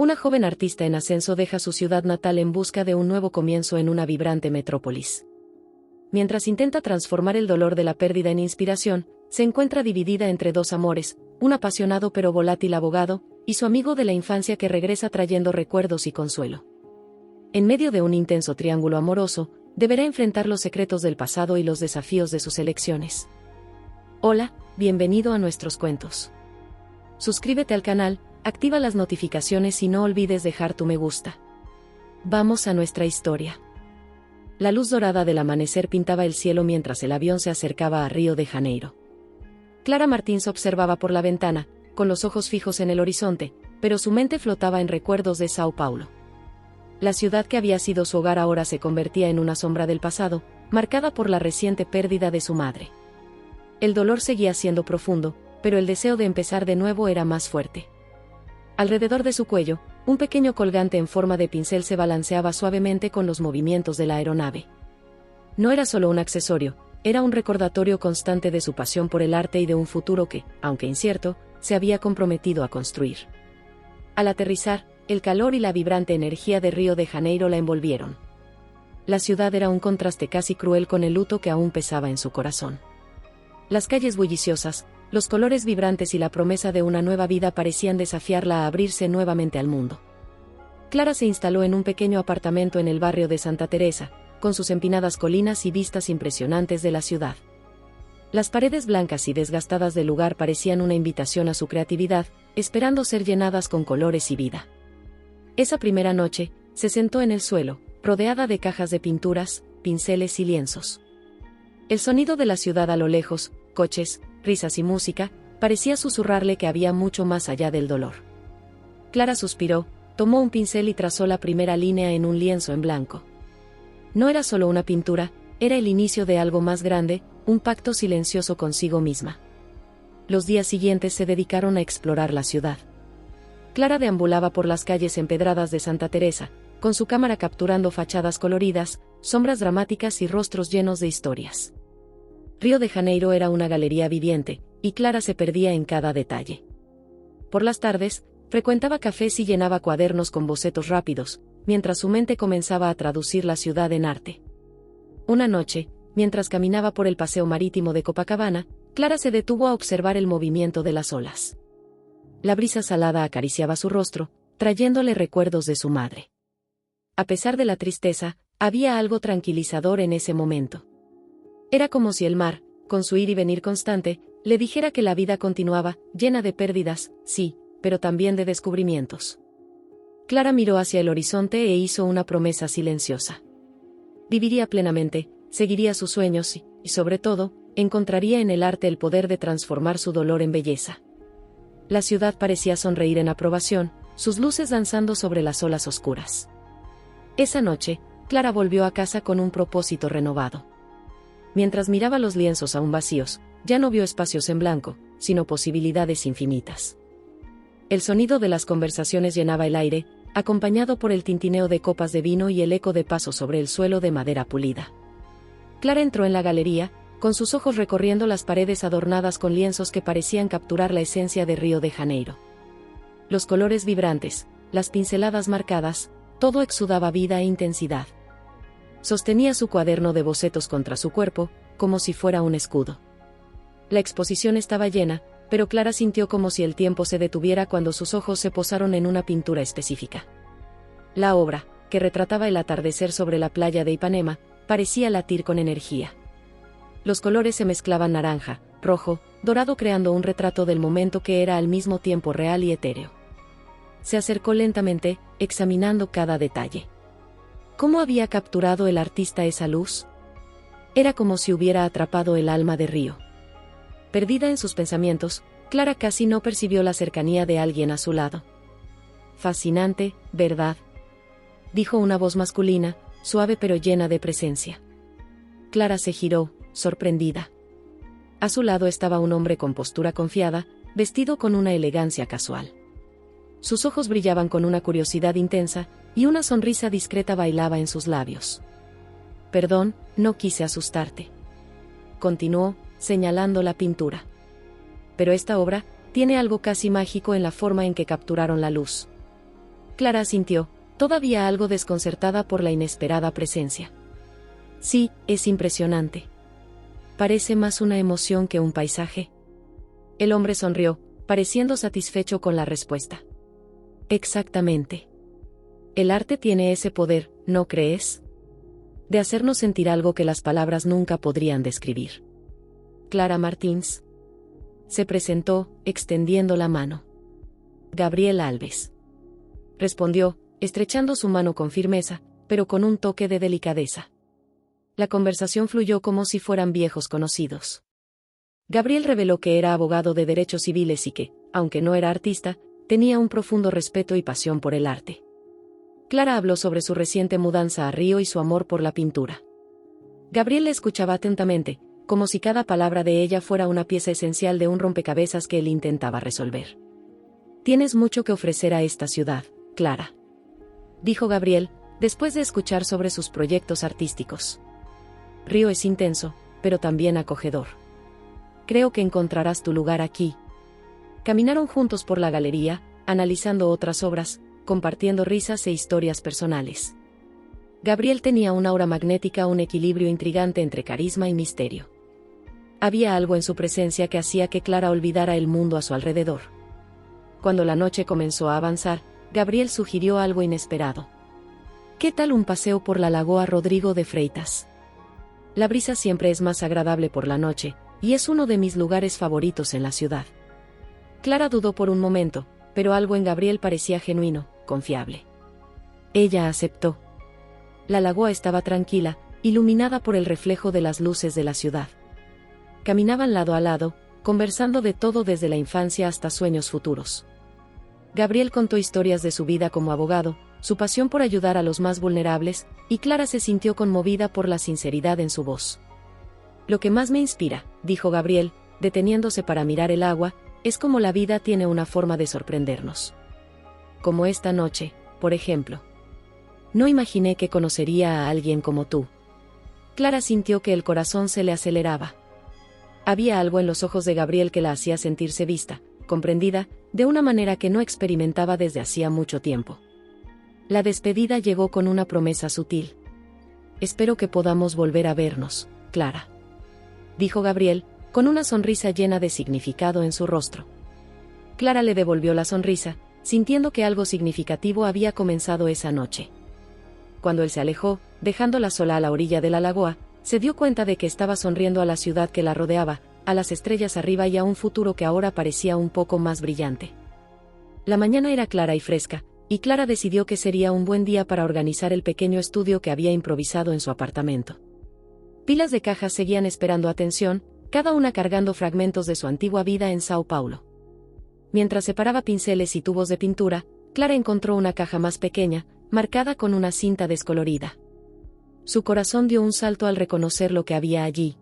Una joven artista en ascenso deja su ciudad natal en busca de un nuevo comienzo en una vibrante metrópolis. Mientras intenta transformar el dolor de la pérdida en inspiración, se encuentra dividida entre dos amores, un apasionado pero volátil abogado, y su amigo de la infancia que regresa trayendo recuerdos y consuelo. En medio de un intenso triángulo amoroso, deberá enfrentar los secretos del pasado y los desafíos de sus elecciones. Hola, bienvenido a nuestros cuentos. Suscríbete al canal, activa las notificaciones y no olvides dejar tu me gusta. Vamos a nuestra historia. La luz dorada del amanecer pintaba el cielo mientras el avión se acercaba a Río de Janeiro. Clara Martins observaba por la ventana, con los ojos fijos en el horizonte, pero su mente flotaba en recuerdos de Sao Paulo. La ciudad que había sido su hogar ahora se convertía en una sombra del pasado, marcada por la reciente pérdida de su madre. El dolor seguía siendo profundo, pero el deseo de empezar de nuevo era más fuerte. Alrededor de su cuello, un pequeño colgante en forma de pincel se balanceaba suavemente con los movimientos de la aeronave. No era solo un accesorio, era un recordatorio constante de su pasión por el arte y de un futuro que, aunque incierto, se había comprometido a construir. Al aterrizar, el calor y la vibrante energía de Río de Janeiro la envolvieron. La ciudad era un contraste casi cruel con el luto que aún pesaba en su corazón. Las calles bulliciosas, los colores vibrantes y la promesa de una nueva vida parecían desafiarla a abrirse nuevamente al mundo. Clara se instaló en un pequeño apartamento en el barrio de Santa Teresa, con sus empinadas colinas y vistas impresionantes de la ciudad. Las paredes blancas y desgastadas del lugar parecían una invitación a su creatividad, esperando ser llenadas con colores y vida. Esa primera noche, se sentó en el suelo, rodeada de cajas de pinturas, pinceles y lienzos. El sonido de la ciudad a lo lejos, coches, risas y música, parecía susurrarle que había mucho más allá del dolor. Clara suspiró, tomó un pincel y trazó la primera línea en un lienzo en blanco. No era solo una pintura, era el inicio de algo más grande, un pacto silencioso consigo misma. Los días siguientes se dedicaron a explorar la ciudad. Clara deambulaba por las calles empedradas de Santa Teresa, con su cámara capturando fachadas coloridas, sombras dramáticas y rostros llenos de historias. Río de Janeiro era una galería viviente, y Clara se perdía en cada detalle. Por las tardes, frecuentaba cafés y llenaba cuadernos con bocetos rápidos, mientras su mente comenzaba a traducir la ciudad en arte. Una noche, mientras caminaba por el paseo marítimo de Copacabana, Clara se detuvo a observar el movimiento de las olas. La brisa salada acariciaba su rostro, trayéndole recuerdos de su madre. A pesar de la tristeza, había algo tranquilizador en ese momento. Era como si el mar, con su ir y venir constante, le dijera que la vida continuaba, llena de pérdidas, sí, pero también de descubrimientos. Clara miró hacia el horizonte e hizo una promesa silenciosa. Viviría plenamente, seguiría sus sueños y, sobre todo, encontraría en el arte el poder de transformar su dolor en belleza. La ciudad parecía sonreír en aprobación, sus luces danzando sobre las olas oscuras. Esa noche, Clara volvió a casa con un propósito renovado. Mientras miraba los lienzos aún vacíos, ya no vio espacios en blanco, sino posibilidades infinitas. El sonido de las conversaciones llenaba el aire, acompañado por el tintineo de copas de vino y el eco de pasos sobre el suelo de madera pulida. Clara entró en la galería, con sus ojos recorriendo las paredes adornadas con lienzos que parecían capturar la esencia de Río de Janeiro. Los colores vibrantes, las pinceladas marcadas, todo exudaba vida e intensidad. Sostenía su cuaderno de bocetos contra su cuerpo, como si fuera un escudo. La exposición estaba llena, pero Clara sintió como si el tiempo se detuviera cuando sus ojos se posaron en una pintura específica. La obra, que retrataba el atardecer sobre la playa de Ipanema, parecía latir con energía. Los colores se mezclaban naranja, rojo, dorado creando un retrato del momento que era al mismo tiempo real y etéreo. Se acercó lentamente, examinando cada detalle. ¿Cómo había capturado el artista esa luz? Era como si hubiera atrapado el alma de Río. Perdida en sus pensamientos, Clara casi no percibió la cercanía de alguien a su lado. Fascinante, ¿verdad?, dijo una voz masculina, suave pero llena de presencia. Clara se giró, sorprendida. A su lado estaba un hombre con postura confiada, vestido con una elegancia casual. Sus ojos brillaban con una curiosidad intensa, y una sonrisa discreta bailaba en sus labios. Perdón, no quise asustarte. Continuó, señalando la pintura. Pero esta obra tiene algo casi mágico en la forma en que capturaron la luz. Clara asintió, todavía algo desconcertada por la inesperada presencia. Sí, es impresionante. Parece más una emoción que un paisaje. El hombre sonrió, pareciendo satisfecho con la respuesta. Exactamente. El arte tiene ese poder, ¿no crees? De hacernos sentir algo que las palabras nunca podrían describir. Clara Martins se presentó, extendiendo la mano. Gabriel Alves respondió, estrechando su mano con firmeza, pero con un toque de delicadeza. La conversación fluyó como si fueran viejos conocidos. Gabriel reveló que era abogado de derechos civiles y que, aunque no era artista, tenía un profundo respeto y pasión por el arte. Clara habló sobre su reciente mudanza a Río y su amor por la pintura. Gabriel le escuchaba atentamente, como si cada palabra de ella fuera una pieza esencial de un rompecabezas que él intentaba resolver. Tienes mucho que ofrecer a esta ciudad, Clara, dijo Gabriel, después de escuchar sobre sus proyectos artísticos. Río es intenso, pero también acogedor. Creo que encontrarás tu lugar aquí. Caminaron juntos por la galería, analizando otras obras, compartiendo risas e historias personales. Gabriel tenía una aura magnética, un equilibrio intrigante entre carisma y misterio. Había algo en su presencia que hacía que Clara olvidara el mundo a su alrededor. Cuando la noche comenzó a avanzar, Gabriel sugirió algo inesperado. ¿Qué tal un paseo por la Lagoa Rodrigo de Freitas? La brisa siempre es más agradable por la noche, y es uno de mis lugares favoritos en la ciudad. Clara dudó por un momento, pero algo en Gabriel parecía genuino, confiable. Ella aceptó. La lagoa estaba tranquila, iluminada por el reflejo de las luces de la ciudad. Caminaban lado a lado, conversando de todo desde la infancia hasta sueños futuros. Gabriel contó historias de su vida como abogado, su pasión por ayudar a los más vulnerables, y Clara se sintió conmovida por la sinceridad en su voz. Lo que más me inspira, dijo Gabriel, deteniéndose para mirar el agua, es como la vida tiene una forma de sorprendernos. Como esta noche, por ejemplo. No imaginé que conocería a alguien como tú. Clara sintió que el corazón se le aceleraba. Había algo en los ojos de Gabriel que la hacía sentirse vista, comprendida, de una manera que no experimentaba desde hacía mucho tiempo. La despedida llegó con una promesa sutil. Espero que podamos volver a vernos, Clara, dijo Gabriel, con una sonrisa llena de significado en su rostro. Clara le devolvió la sonrisa, sintiendo que algo significativo había comenzado esa noche. Cuando él se alejó, dejándola sola a la orilla de la lagoa, se dio cuenta de que estaba sonriendo a la ciudad que la rodeaba, a las estrellas arriba y a un futuro que ahora parecía un poco más brillante. La mañana era clara y fresca, y Clara decidió que sería un buen día para organizar el pequeño estudio que había improvisado en su apartamento. Pilas de cajas seguían esperando atención, cada una cargando fragmentos de su antigua vida en Sao Paulo. Mientras separaba pinceles y tubos de pintura, Clara encontró una caja más pequeña, marcada con una cinta descolorida. Su corazón dio un salto al reconocer lo que había allí.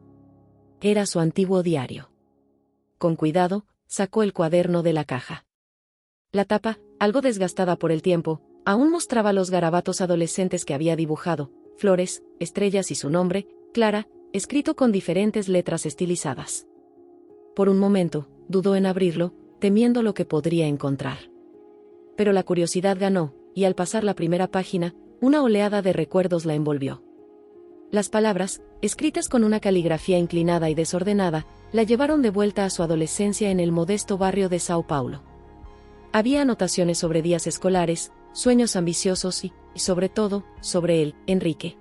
Era su antiguo diario. Con cuidado, sacó el cuaderno de la caja. La tapa, algo desgastada por el tiempo, aún mostraba los garabatos adolescentes que había dibujado, flores, estrellas y su nombre, Clara, escrito con diferentes letras estilizadas. Por un momento, dudó en abrirlo, temiendo lo que podría encontrar. Pero la curiosidad ganó, y al pasar la primera página, una oleada de recuerdos la envolvió. Las palabras, escritas con una caligrafía inclinada y desordenada, la llevaron de vuelta a su adolescencia en el modesto barrio de Sao Paulo. Había anotaciones sobre días escolares, sueños ambiciosos y, sobre todo, sobre él, Enrique.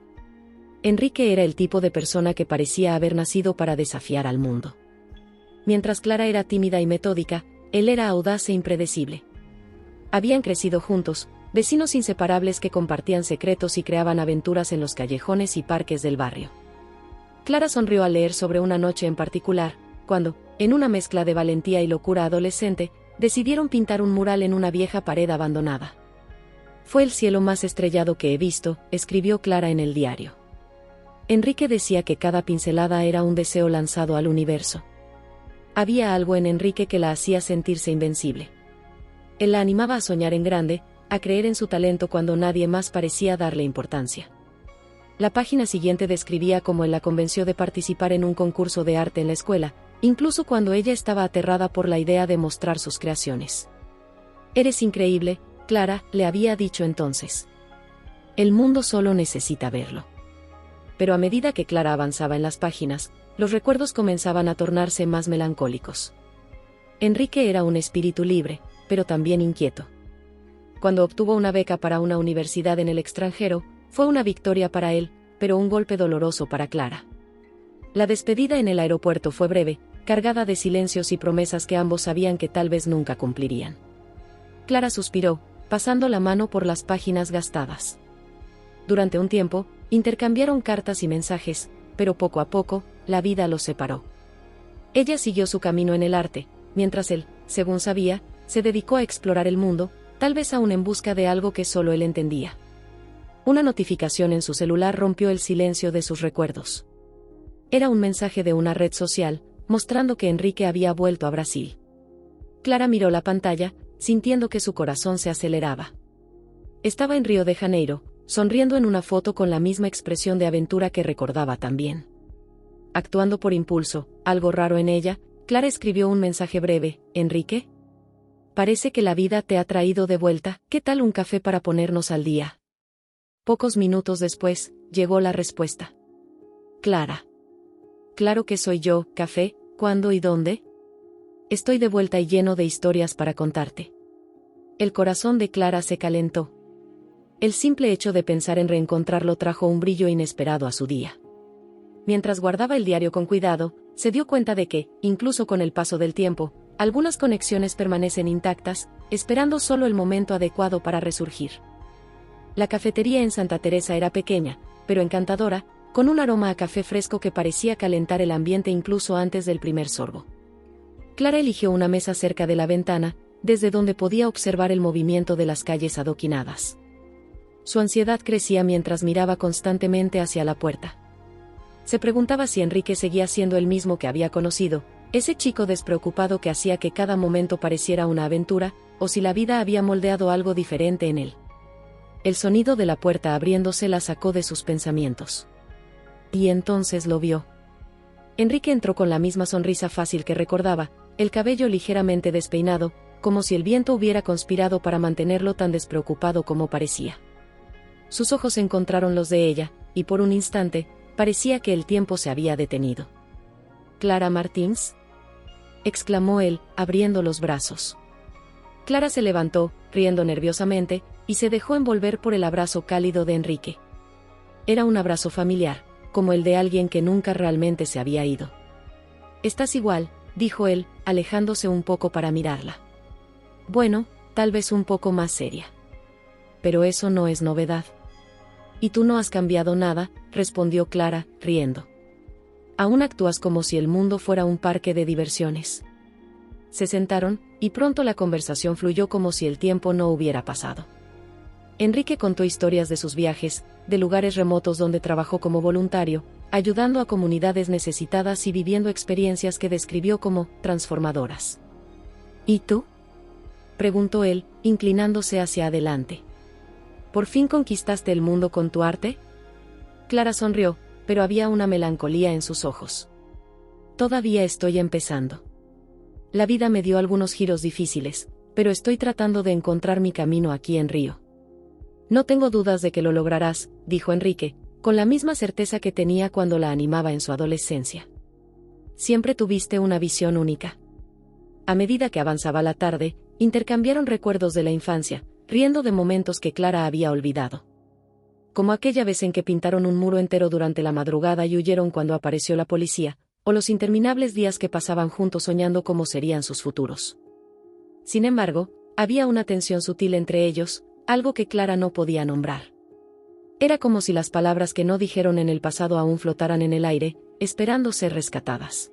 Enrique era el tipo de persona que parecía haber nacido para desafiar al mundo. Mientras Clara era tímida y metódica, él era audaz e impredecible. Habían crecido juntos, vecinos inseparables que compartían secretos y creaban aventuras en los callejones y parques del barrio. Clara sonrió al leer sobre una noche en particular, cuando, en una mezcla de valentía y locura adolescente, decidieron pintar un mural en una vieja pared abandonada. Fue el cielo más estrellado que he visto, escribió Clara en el diario. Enrique decía que cada pincelada era un deseo lanzado al universo. Había algo en Enrique que la hacía sentirse invencible. Él la animaba a soñar en grande, a creer en su talento cuando nadie más parecía darle importancia. La página siguiente describía cómo él la convenció de participar en un concurso de arte en la escuela, incluso cuando ella estaba aterrada por la idea de mostrar sus creaciones. «Eres increíble», Clara le había dicho entonces. El mundo solo necesita verlo. Pero a medida que Clara avanzaba en las páginas, los recuerdos comenzaban a tornarse más melancólicos. Enrique era un espíritu libre, pero también inquieto. Cuando obtuvo una beca para una universidad en el extranjero, fue una victoria para él, pero un golpe doloroso para Clara. La despedida en el aeropuerto fue breve, cargada de silencios y promesas que ambos sabían que tal vez nunca cumplirían. Clara suspiró, pasando la mano por las páginas gastadas. Durante un tiempo, intercambiaron cartas y mensajes, pero poco a poco, la vida los separó. Ella siguió su camino en el arte, mientras él, según sabía, se dedicó a explorar el mundo, tal vez aún en busca de algo que solo él entendía. Una notificación en su celular rompió el silencio de sus recuerdos. Era un mensaje de una red social, mostrando que Enrique había vuelto a Brasil. Clara miró la pantalla, sintiendo que su corazón se aceleraba. Estaba en Río de Janeiro, sonriendo en una foto con la misma expresión de aventura que recordaba también. Actuando por impulso, algo raro en ella, Clara escribió un mensaje breve: «Enrique, parece que la vida te ha traído de vuelta, ¿qué tal un café para ponernos al día?». Pocos minutos después, llegó la respuesta. «Clara. Claro que soy yo, café, ¿cuándo y dónde? Estoy de vuelta y lleno de historias para contarte». El corazón de Clara se calentó. El simple hecho de pensar en reencontrarlo trajo un brillo inesperado a su día. Mientras guardaba el diario con cuidado, se dio cuenta de que, incluso con el paso del tiempo, algunas conexiones permanecen intactas, esperando solo el momento adecuado para resurgir. La cafetería en Santa Teresa era pequeña, pero encantadora, con un aroma a café fresco que parecía calentar el ambiente incluso antes del primer sorbo. Clara eligió una mesa cerca de la ventana, desde donde podía observar el movimiento de las calles adoquinadas. Su ansiedad crecía mientras miraba constantemente hacia la puerta. Se preguntaba si Enrique seguía siendo el mismo que había conocido, ese chico despreocupado que hacía que cada momento pareciera una aventura, o si la vida había moldeado algo diferente en él. El sonido de la puerta abriéndose la sacó de sus pensamientos. Y entonces lo vio. Enrique entró con la misma sonrisa fácil que recordaba, el cabello ligeramente despeinado, como si el viento hubiera conspirado para mantenerlo tan despreocupado como parecía. Sus ojos encontraron los de ella, y por un instante, parecía que el tiempo se había detenido. «¿Clara Martins?», exclamó él, abriendo los brazos. Clara se levantó, riendo nerviosamente, y se dejó envolver por el abrazo cálido de Enrique. Era un abrazo familiar, como el de alguien que nunca realmente se había ido. «Estás igual», dijo él, alejándose un poco para mirarla. «Bueno, tal vez un poco más seria. Pero eso no es novedad». «Y tú no has cambiado nada», respondió Clara, riendo. «Aún actúas como si el mundo fuera un parque de diversiones». Se sentaron, y pronto la conversación fluyó como si el tiempo no hubiera pasado. Enrique contó historias de sus viajes, de lugares remotos donde trabajó como voluntario, ayudando a comunidades necesitadas y viviendo experiencias que describió como transformadoras. «¿Y tú?», preguntó él, inclinándose hacia adelante. «¿Por fin conquistaste el mundo con tu arte?». Clara sonrió, pero había una melancolía en sus ojos. «Todavía estoy empezando. La vida me dio algunos giros difíciles, pero estoy tratando de encontrar mi camino aquí en Río». «No tengo dudas de que lo lograrás», dijo Enrique, con la misma certeza que tenía cuando la animaba en su adolescencia. «Siempre tuviste una visión única». A medida que avanzaba la tarde, intercambiaron recuerdos de la infancia, riendo de momentos que Clara había olvidado. Como aquella vez en que pintaron un muro entero durante la madrugada y huyeron cuando apareció la policía, o los interminables días que pasaban juntos soñando cómo serían sus futuros. Sin embargo, había una tensión sutil entre ellos, algo que Clara no podía nombrar. Era como si las palabras que no dijeron en el pasado aún flotaran en el aire, esperando ser rescatadas.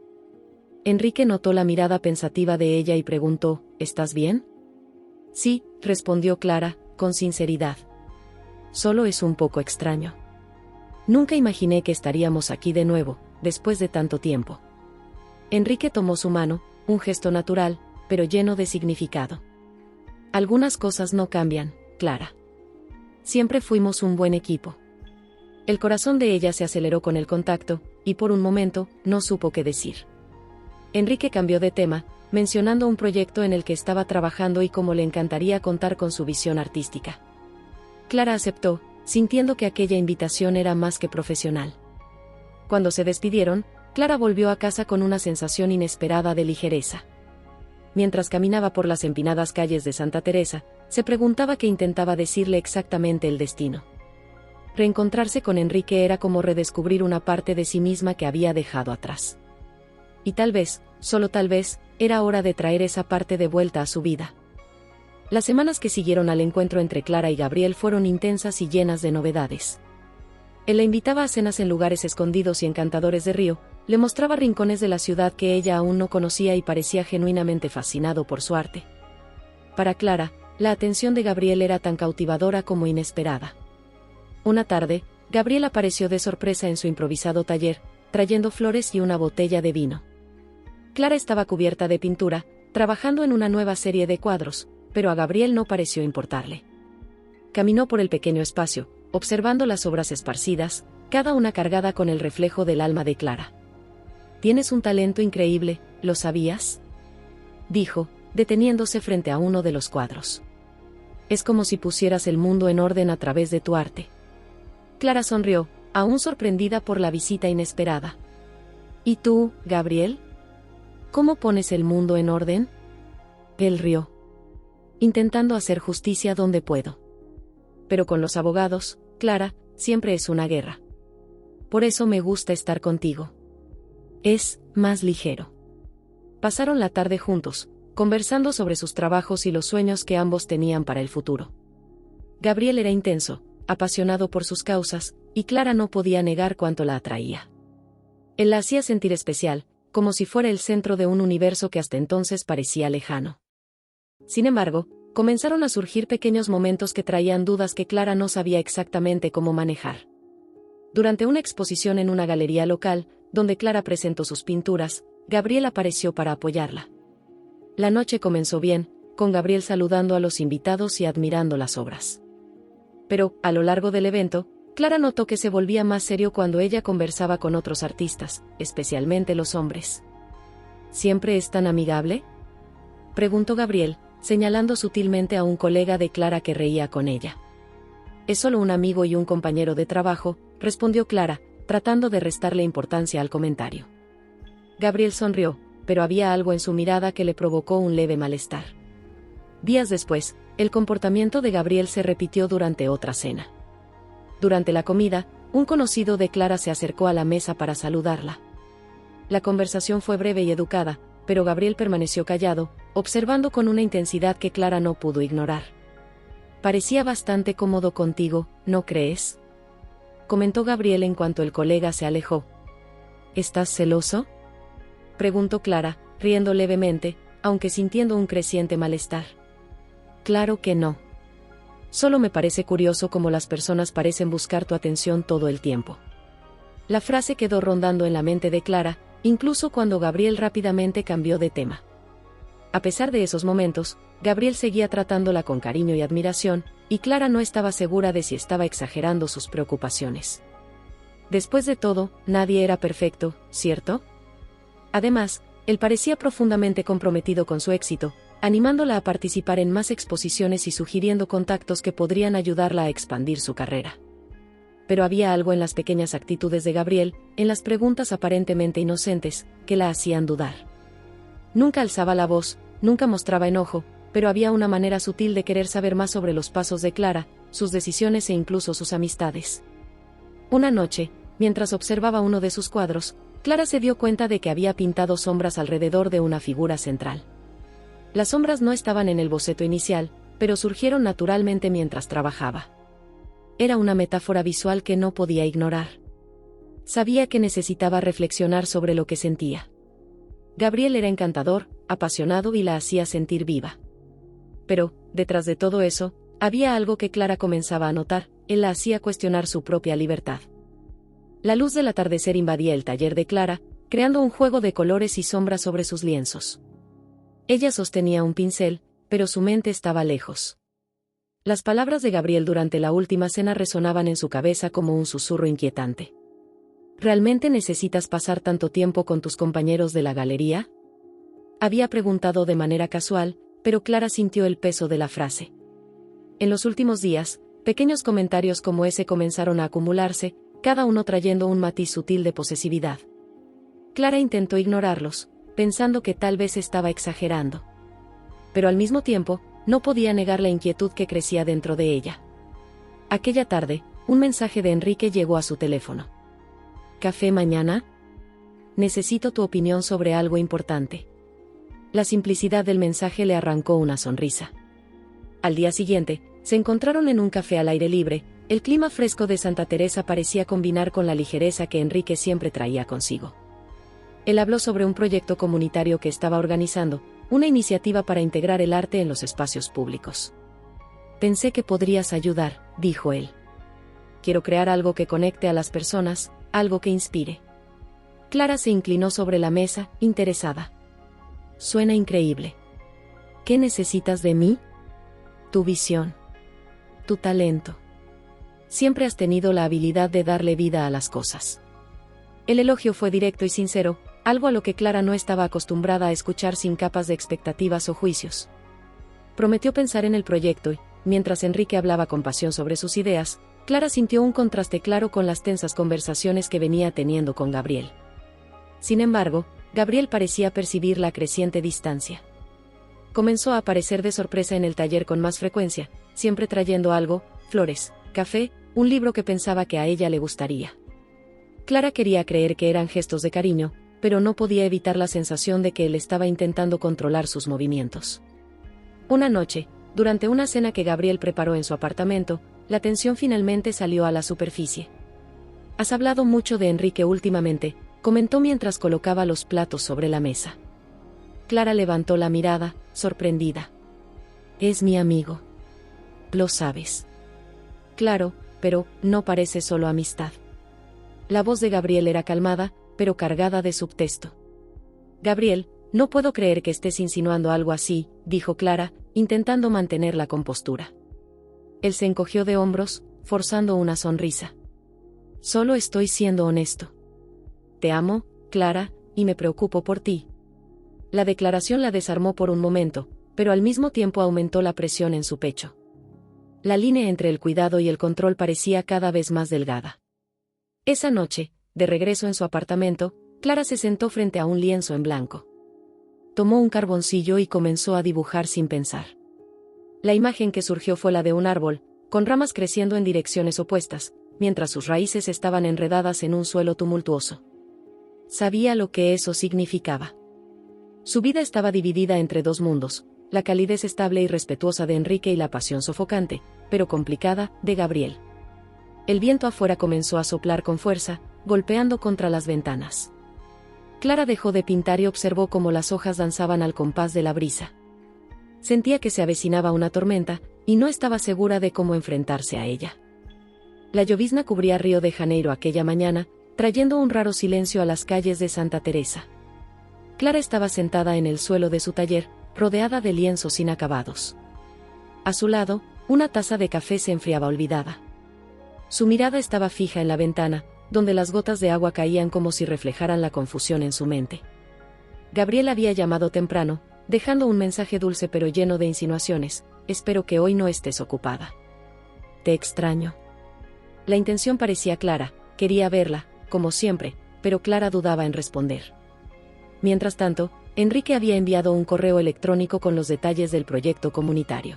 Enrique notó la mirada pensativa de ella y preguntó: «¿Estás bien?». «Sí», respondió Clara, con sinceridad. «Solo es un poco extraño. Nunca imaginé que estaríamos aquí de nuevo, después de tanto tiempo». Enrique tomó su mano, un gesto natural, pero lleno de significado. «Algunas cosas no cambian, Clara. Siempre fuimos un buen equipo». El corazón de ella se aceleró con el contacto, y por un momento, no supo qué decir. Enrique cambió de tema, mencionando un proyecto en el que estaba trabajando y cómo le encantaría contar con su visión artística. Clara aceptó, sintiendo que aquella invitación era más que profesional. Cuando se despidieron, Clara volvió a casa con una sensación inesperada de ligereza. Mientras caminaba por las empinadas calles de Santa Teresa, se preguntaba qué intentaba decirle exactamente el destino. Reencontrarse con Enrique era como redescubrir una parte de sí misma que había dejado atrás. Y tal vez, solo tal vez, era hora de traer esa parte de vuelta a su vida. Las semanas que siguieron al encuentro entre Clara y Gabriel fueron intensas y llenas de novedades. Él la invitaba a cenas en lugares escondidos y encantadores de Río, le mostraba rincones de la ciudad que ella aún no conocía y parecía genuinamente fascinado por su arte. Para Clara, la atención de Gabriel era tan cautivadora como inesperada. Una tarde, Gabriel apareció de sorpresa en su improvisado taller, trayendo flores y una botella de vino. Clara estaba cubierta de pintura, trabajando en una nueva serie de cuadros, pero a Gabriel no pareció importarle. Caminó por el pequeño espacio, observando las obras esparcidas, cada una cargada con el reflejo del alma de Clara. «Tienes un talento increíble, ¿lo sabías?», dijo, deteniéndose frente a uno de los cuadros. «Es como si pusieras el mundo en orden a través de tu arte». Clara sonrió, aún sorprendida por la visita inesperada. «¿Y tú, Gabriel? ¿Cómo pones el mundo en orden?». Él rió. «Intentando hacer justicia donde puedo. Pero con los abogados, Clara, siempre es una guerra. Por eso me gusta estar contigo. Es más ligero». Pasaron la tarde juntos, conversando sobre sus trabajos y los sueños que ambos tenían para el futuro. Gabriel era intenso, apasionado por sus causas, y Clara no podía negar cuánto la atraía. Él la hacía sentir especial, como si fuera el centro de un universo que hasta entonces parecía lejano. Sin embargo, comenzaron a surgir pequeños momentos que traían dudas que Clara no sabía exactamente cómo manejar. Durante una exposición en una galería local, donde Clara presentó sus pinturas, Gabriel apareció para apoyarla. La noche comenzó bien, con Gabriel saludando a los invitados y admirando las obras. Pero, a lo largo del evento, Clara notó que se volvía más serio cuando ella conversaba con otros artistas, especialmente los hombres. ¿Siempre es tan amigable?, preguntó Gabriel, señalando sutilmente a un colega de Clara que reía con ella. «Es solo un amigo y un compañero de trabajo», respondió Clara, tratando de restarle importancia al comentario. Gabriel sonrió, pero había algo en su mirada que le provocó un leve malestar. Días después, el comportamiento de Gabriel se repitió durante otra cena. Durante la comida, un conocido de Clara se acercó a la mesa para saludarla. La conversación fue breve y educada, pero Gabriel permaneció callado, observando con una intensidad que Clara no pudo ignorar. «Parecía bastante cómodo contigo, ¿no crees?», comentó Gabriel en cuanto el colega se alejó. «¿Estás celoso?», preguntó Clara, riendo levemente, aunque sintiendo un creciente malestar. «Claro que no. Solo me parece curioso cómo las personas parecen buscar tu atención todo el tiempo». La frase quedó rondando en la mente de Clara, incluso cuando Gabriel rápidamente cambió de tema. A pesar de esos momentos, Gabriel seguía tratándola con cariño y admiración, y Clara no estaba segura de si estaba exagerando sus preocupaciones. Después de todo, nadie era perfecto, ¿cierto? Además, él parecía profundamente comprometido con su éxito, animándola a participar en más exposiciones y sugiriendo contactos que podrían ayudarla a expandir su carrera. Pero había algo en las pequeñas actitudes de Gabriel, en las preguntas aparentemente inocentes, que la hacían dudar. Nunca alzaba la voz, nunca mostraba enojo, pero había una manera sutil de querer saber más sobre los pasos de Clara, sus decisiones e incluso sus amistades. Una noche, mientras observaba uno de sus cuadros, Clara se dio cuenta de que había pintado sombras alrededor de una figura central. Las sombras no estaban en el boceto inicial, pero surgieron naturalmente mientras trabajaba. Era una metáfora visual que no podía ignorar. Sabía que necesitaba reflexionar sobre lo que sentía. Gabriel era encantador, apasionado y la hacía sentir viva. Pero, detrás de todo eso, había algo que Clara comenzaba a notar: él la hacía cuestionar su propia libertad. La luz del atardecer invadía el taller de Clara, creando un juego de colores y sombras sobre sus lienzos. Ella sostenía un pincel, pero su mente estaba lejos. Las palabras de Gabriel durante la última cena resonaban en su cabeza como un susurro inquietante. ¿Realmente necesitas pasar tanto tiempo con tus compañeros de la galería? Había preguntado de manera casual, pero Clara sintió el peso de la frase. En los últimos días, pequeños comentarios como ese comenzaron a acumularse, cada uno trayendo un matiz sutil de posesividad. Clara intentó ignorarlos, pensando que tal vez estaba exagerando. Pero al mismo tiempo, no podía negar la inquietud que crecía dentro de ella. Aquella tarde, un mensaje de Enrique llegó a su teléfono. ¿Café mañana? Necesito tu opinión sobre algo importante. La simplicidad del mensaje le arrancó una sonrisa. Al día siguiente, se encontraron en un café al aire libre. El clima fresco de Santa Teresa parecía combinar con la ligereza que Enrique siempre traía consigo. Él habló sobre un proyecto comunitario que estaba organizando, una iniciativa para integrar el arte en los espacios públicos. Pensé que podrías ayudar, dijo él. Quiero crear algo que conecte a las personas, algo que inspire. Clara se inclinó sobre la mesa, interesada. Suena increíble. ¿Qué necesitas de mí? Tu visión. Tu talento. Siempre has tenido la habilidad de darle vida a las cosas. El elogio fue directo y sincero, algo a lo que Clara no estaba acostumbrada a escuchar sin capas de expectativas o juicios. Prometió pensar en el proyecto y, mientras Enrique hablaba con pasión sobre sus ideas, Clara sintió un contraste claro con las tensas conversaciones que venía teniendo con Gabriel. Sin embargo, Gabriel parecía percibir la creciente distancia. Comenzó a aparecer de sorpresa en el taller con más frecuencia, siempre trayendo algo, flores, café, un libro que pensaba que a ella le gustaría. Clara quería creer que eran gestos de cariño, pero no podía evitar la sensación de que él estaba intentando controlar sus movimientos. Una noche, durante una cena que Gabriel preparó en su apartamento, la tensión finalmente salió a la superficie. «Has hablado mucho de Enrique últimamente», comentó mientras colocaba los platos sobre la mesa. Clara levantó la mirada, sorprendida. «Es mi amigo. Lo sabes». «Claro, pero no parece solo amistad». La voz de Gabriel era calmada, pero cargada de subtexto. «Gabriel, no puedo creer que estés insinuando algo así», dijo Clara, intentando mantener la compostura. Él se encogió de hombros, forzando una sonrisa. «Solo estoy siendo honesto. Te amo, Clara, y me preocupo por ti». La declaración la desarmó por un momento, pero al mismo tiempo aumentó la presión en su pecho. La línea entre el cuidado y el control parecía cada vez más delgada. Esa noche, de regreso en su apartamento, Clara se sentó frente a un lienzo en blanco. Tomó un carboncillo y comenzó a dibujar sin pensar. La imagen que surgió fue la de un árbol, con ramas creciendo en direcciones opuestas, mientras sus raíces estaban enredadas en un suelo tumultuoso. Sabía lo que eso significaba. Su vida estaba dividida entre dos mundos, la calidez estable y respetuosa de Enrique y la pasión sofocante, pero complicada, de Gabriel. El viento afuera comenzó a soplar con fuerza, golpeando contra las ventanas. Clara dejó de pintar y observó cómo las hojas danzaban al compás de la brisa. Sentía que se avecinaba una tormenta, y no estaba segura de cómo enfrentarse a ella. La llovizna cubría Río de Janeiro aquella mañana, trayendo un raro silencio a las calles de Santa Teresa. Clara estaba sentada en el suelo de su taller, rodeada de lienzos inacabados. A su lado, una taza de café se enfriaba olvidada. Su mirada estaba fija en la ventana, donde las gotas de agua caían como si reflejaran la confusión en su mente. Gabriel había llamado temprano, dejando un mensaje dulce pero lleno de insinuaciones: «Espero que hoy no estés ocupada. Te extraño». La intención parecía clara, quería verla, como siempre, pero Clara dudaba en responder. Mientras tanto, Enrique había enviado un correo electrónico con los detalles del proyecto comunitario.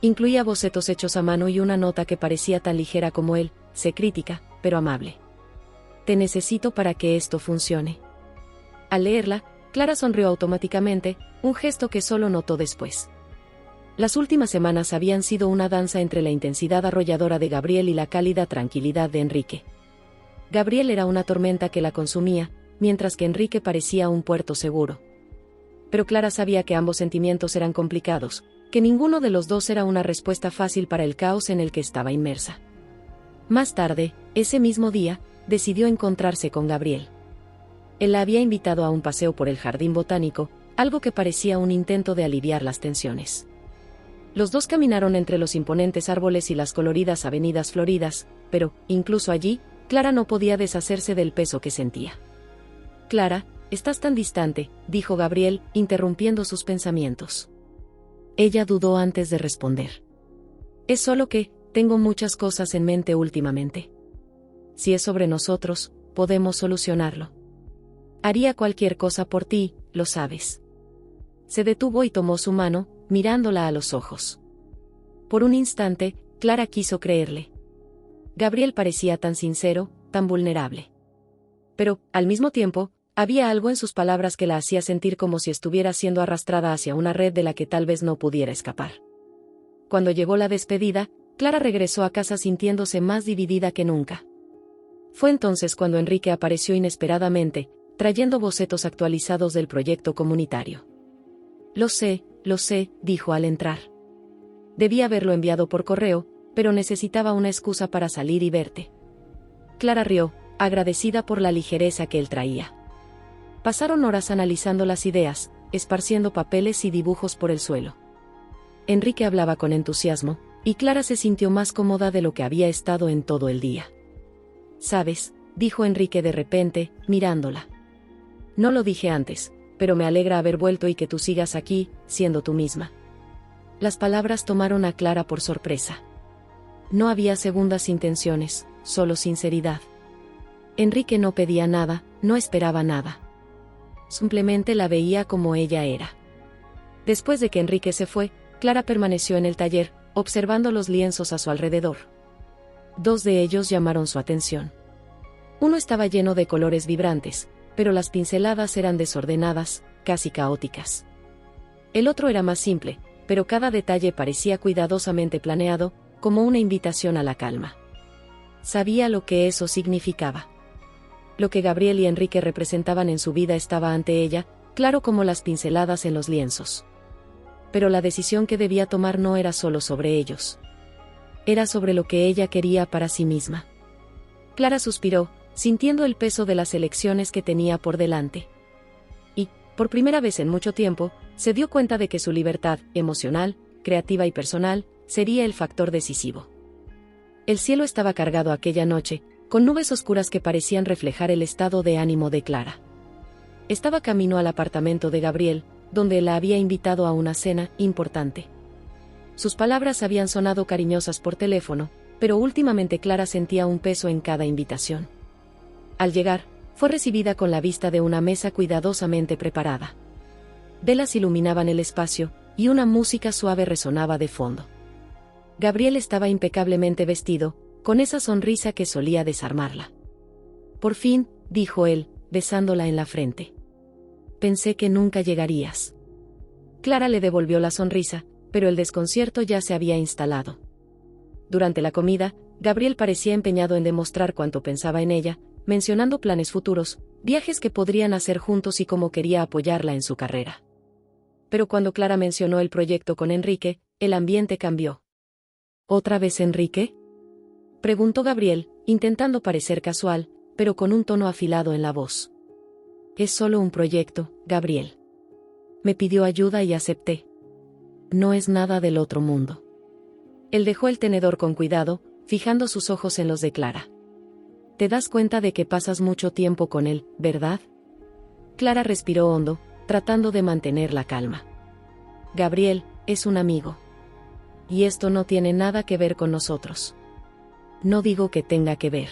Incluía bocetos hechos a mano y una nota que parecía tan ligera como él: «Sé crítica, pero amable. Te necesito para que esto funcione». Al leerla, Clara sonrió automáticamente, un gesto que solo notó después. Las últimas semanas habían sido una danza entre la intensidad arrolladora de Gabriel y la cálida tranquilidad de Enrique. Gabriel era una tormenta que la consumía, mientras que Enrique parecía un puerto seguro. Pero Clara sabía que ambos sentimientos eran complicados, que ninguno de los dos era una respuesta fácil para el caos en el que estaba inmersa. Más tarde, ese mismo día, decidió encontrarse con Gabriel. Él la había invitado a un paseo por el jardín botánico, algo que parecía un intento de aliviar las tensiones. Los dos caminaron entre los imponentes árboles y las coloridas avenidas floridas, pero, incluso allí, Clara no podía deshacerse del peso que sentía. «Clara, estás tan distante, dijo Gabriel, interrumpiendo sus pensamientos. Ella dudó antes de responder. Es solo que, tengo muchas cosas en mente últimamente. Si es sobre nosotros, podemos solucionarlo. Haría cualquier cosa por ti, lo sabes. Se detuvo y tomó su mano, mirándola a los ojos. Por un instante, Clara quiso creerle. Gabriel parecía tan sincero, tan vulnerable. Pero, al mismo tiempo, había algo en sus palabras que la hacía sentir como si estuviera siendo arrastrada hacia una red de la que tal vez no pudiera escapar. Cuando llegó la despedida, Clara regresó a casa sintiéndose más dividida que nunca. Fue entonces cuando Enrique apareció inesperadamente, trayendo bocetos actualizados del proyecto comunitario. Lo sé, dijo al entrar. Debí haberlo enviado por correo, pero necesitaba una excusa para salir y verte. Clara rió, agradecida por la ligereza que él traía. Pasaron horas analizando las ideas, esparciendo papeles y dibujos por el suelo. Enrique hablaba con entusiasmo, y Clara se sintió más cómoda de lo que había estado en todo el día. ¿Sabes?, dijo Enrique de repente, mirándola. No lo dije antes, pero me alegra haber vuelto y que tú sigas aquí, siendo tú misma. Las palabras tomaron a Clara por sorpresa. No había segundas intenciones, solo sinceridad. Enrique no pedía nada, no esperaba nada. Simplemente la veía como ella era. Después de que Enrique se fue, Clara permaneció en el taller, observando los lienzos a su alrededor. Dos de ellos llamaron su atención. Uno estaba lleno de colores vibrantes, pero las pinceladas eran desordenadas, casi caóticas. El otro era más simple, pero cada detalle parecía cuidadosamente planeado, como una invitación a la calma. Sabía lo que eso significaba. Lo que Gabriel y Enrique representaban en su vida estaba ante ella, claro como las pinceladas en los lienzos. Pero la decisión que debía tomar no era solo sobre ellos. Era sobre lo que ella quería para sí misma. Clara suspiró, sintiendo el peso de las elecciones que tenía por delante. Y, por primera vez en mucho tiempo, se dio cuenta de que su libertad, emocional, creativa y personal, sería el factor decisivo. El cielo estaba cargado aquella noche, con nubes oscuras que parecían reflejar el estado de ánimo de Clara. Estaba camino al apartamento de Gabriel, donde la había invitado a una cena importante. Sus palabras habían sonado cariñosas por teléfono, pero últimamente Clara sentía un peso en cada invitación. Al llegar, fue recibida con la vista de una mesa cuidadosamente preparada. Velas iluminaban el espacio, y una música suave resonaba de fondo. Gabriel estaba impecablemente vestido, con esa sonrisa que solía desarmarla. Por fin, dijo él, besándola en la frente. Pensé que nunca llegarías. Clara le devolvió la sonrisa, pero el desconcierto ya se había instalado. Durante la comida, Gabriel parecía empeñado en demostrar cuánto pensaba en ella, mencionando planes futuros, viajes que podrían hacer juntos y cómo quería apoyarla en su carrera. Pero cuando Clara mencionó el proyecto con Enrique, el ambiente cambió. ¿Otra vez Enrique?, preguntó Gabriel, intentando parecer casual, pero con un tono afilado en la voz. Es solo un proyecto, Gabriel. Me pidió ayuda y acepté. No es nada del otro mundo. Él dejó el tenedor con cuidado, fijando sus ojos en los de Clara. Te das cuenta de que pasas mucho tiempo con él, ¿verdad? Clara respiró hondo, tratando de mantener la calma. Gabriel, es un amigo. Y esto no tiene nada que ver con nosotros. No digo que tenga que ver.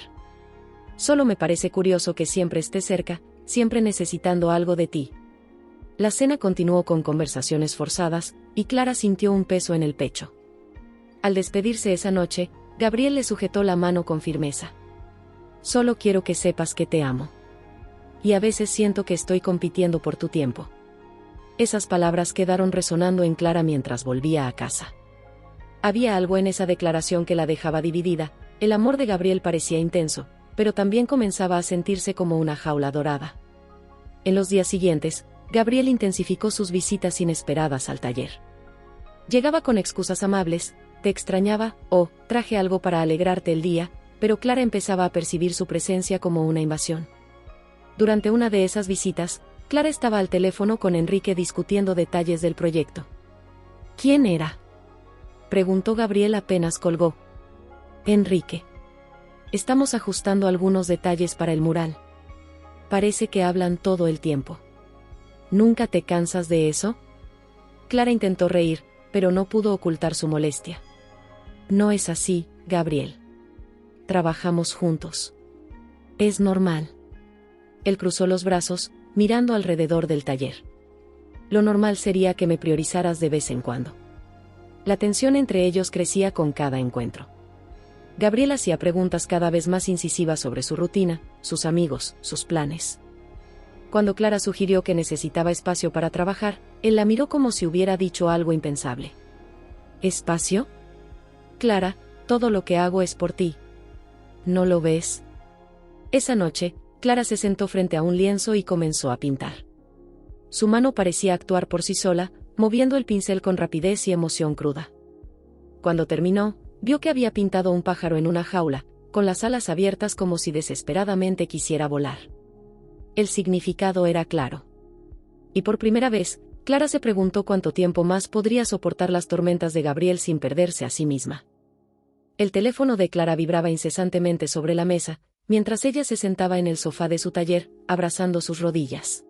Solo me parece curioso que siempre esté cerca, siempre necesitando algo de ti. La cena continuó con conversaciones forzadas, y Clara sintió un peso en el pecho. Al despedirse esa noche, Gabriel le sujetó la mano con firmeza. Solo quiero que sepas que te amo. Y a veces siento que estoy compitiendo por tu tiempo. Esas palabras quedaron resonando en Clara mientras volvía a casa. Había algo en esa declaración que la dejaba dividida. El amor de Gabriel parecía intenso, pero también comenzaba a sentirse como una jaula dorada. En los días siguientes, Gabriel intensificó sus visitas inesperadas al taller. Llegaba con excusas amables, te extrañaba, o traje algo para alegrarte el día, pero Clara empezaba a percibir su presencia como una invasión. Durante una de esas visitas, Clara estaba al teléfono con Enrique discutiendo detalles del proyecto. ¿Quién era?, preguntó Gabriel apenas colgó. Enrique. Estamos ajustando algunos detalles para el mural. Parece que hablan todo el tiempo. ¿Nunca te cansas de eso? Clara intentó reír, pero no pudo ocultar su molestia. No es así, Gabriel. Trabajamos juntos. Es normal. Él cruzó los brazos, mirando alrededor del taller. Lo normal sería que me priorizaras de vez en cuando. La tensión entre ellos crecía con cada encuentro. Gabriel hacía preguntas cada vez más incisivas sobre su rutina, sus amigos, sus planes. Cuando Clara sugirió que necesitaba espacio para trabajar, él la miró como si hubiera dicho algo impensable. ¿Espacio? Clara, todo lo que hago es por ti. ¿No lo ves? Esa noche, Clara se sentó frente a un lienzo y comenzó a pintar. Su mano parecía actuar por sí sola, moviendo el pincel con rapidez y emoción cruda. Cuando terminó, vio que había pintado un pájaro en una jaula, con las alas abiertas como si desesperadamente quisiera volar. El significado era claro. Y por primera vez, Clara se preguntó cuánto tiempo más podría soportar las tormentas de Gabriel sin perderse a sí misma. El teléfono de Clara vibraba incesantemente sobre la mesa, mientras ella se sentaba en el sofá de su taller, abrazando sus rodillas.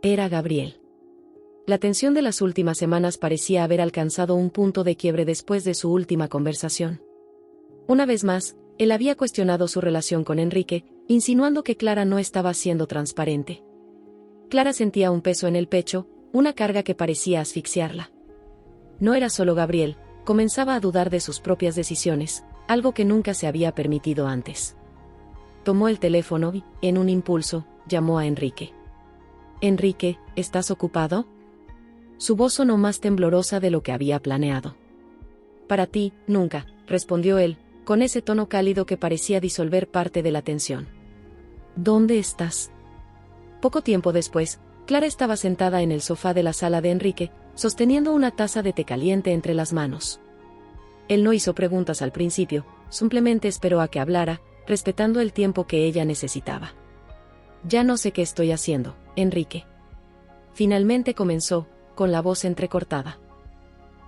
Era Gabriel. La tensión de las últimas semanas parecía haber alcanzado un punto de quiebre después de su última conversación. Una vez más, él había cuestionado su relación con Enrique, insinuando que Clara no estaba siendo transparente. Clara sentía un peso en el pecho, una carga que parecía asfixiarla. No era solo Gabriel, comenzaba a dudar de sus propias decisiones, algo que nunca se había permitido antes. Tomó el teléfono y, en un impulso, llamó a Enrique. «Enrique, ¿estás ocupado?» Su voz sonó más temblorosa de lo que había planeado. «Para ti, nunca», respondió él, con ese tono cálido que parecía disolver parte de la tensión. «¿Dónde estás?» Poco tiempo después, Clara estaba sentada en el sofá de la sala de Enrique, sosteniendo una taza de té caliente entre las manos. Él no hizo preguntas al principio, simplemente esperó a que hablara, respetando el tiempo que ella necesitaba. «Ya no sé qué estoy haciendo, Enrique». Finalmente comenzó, con la voz entrecortada.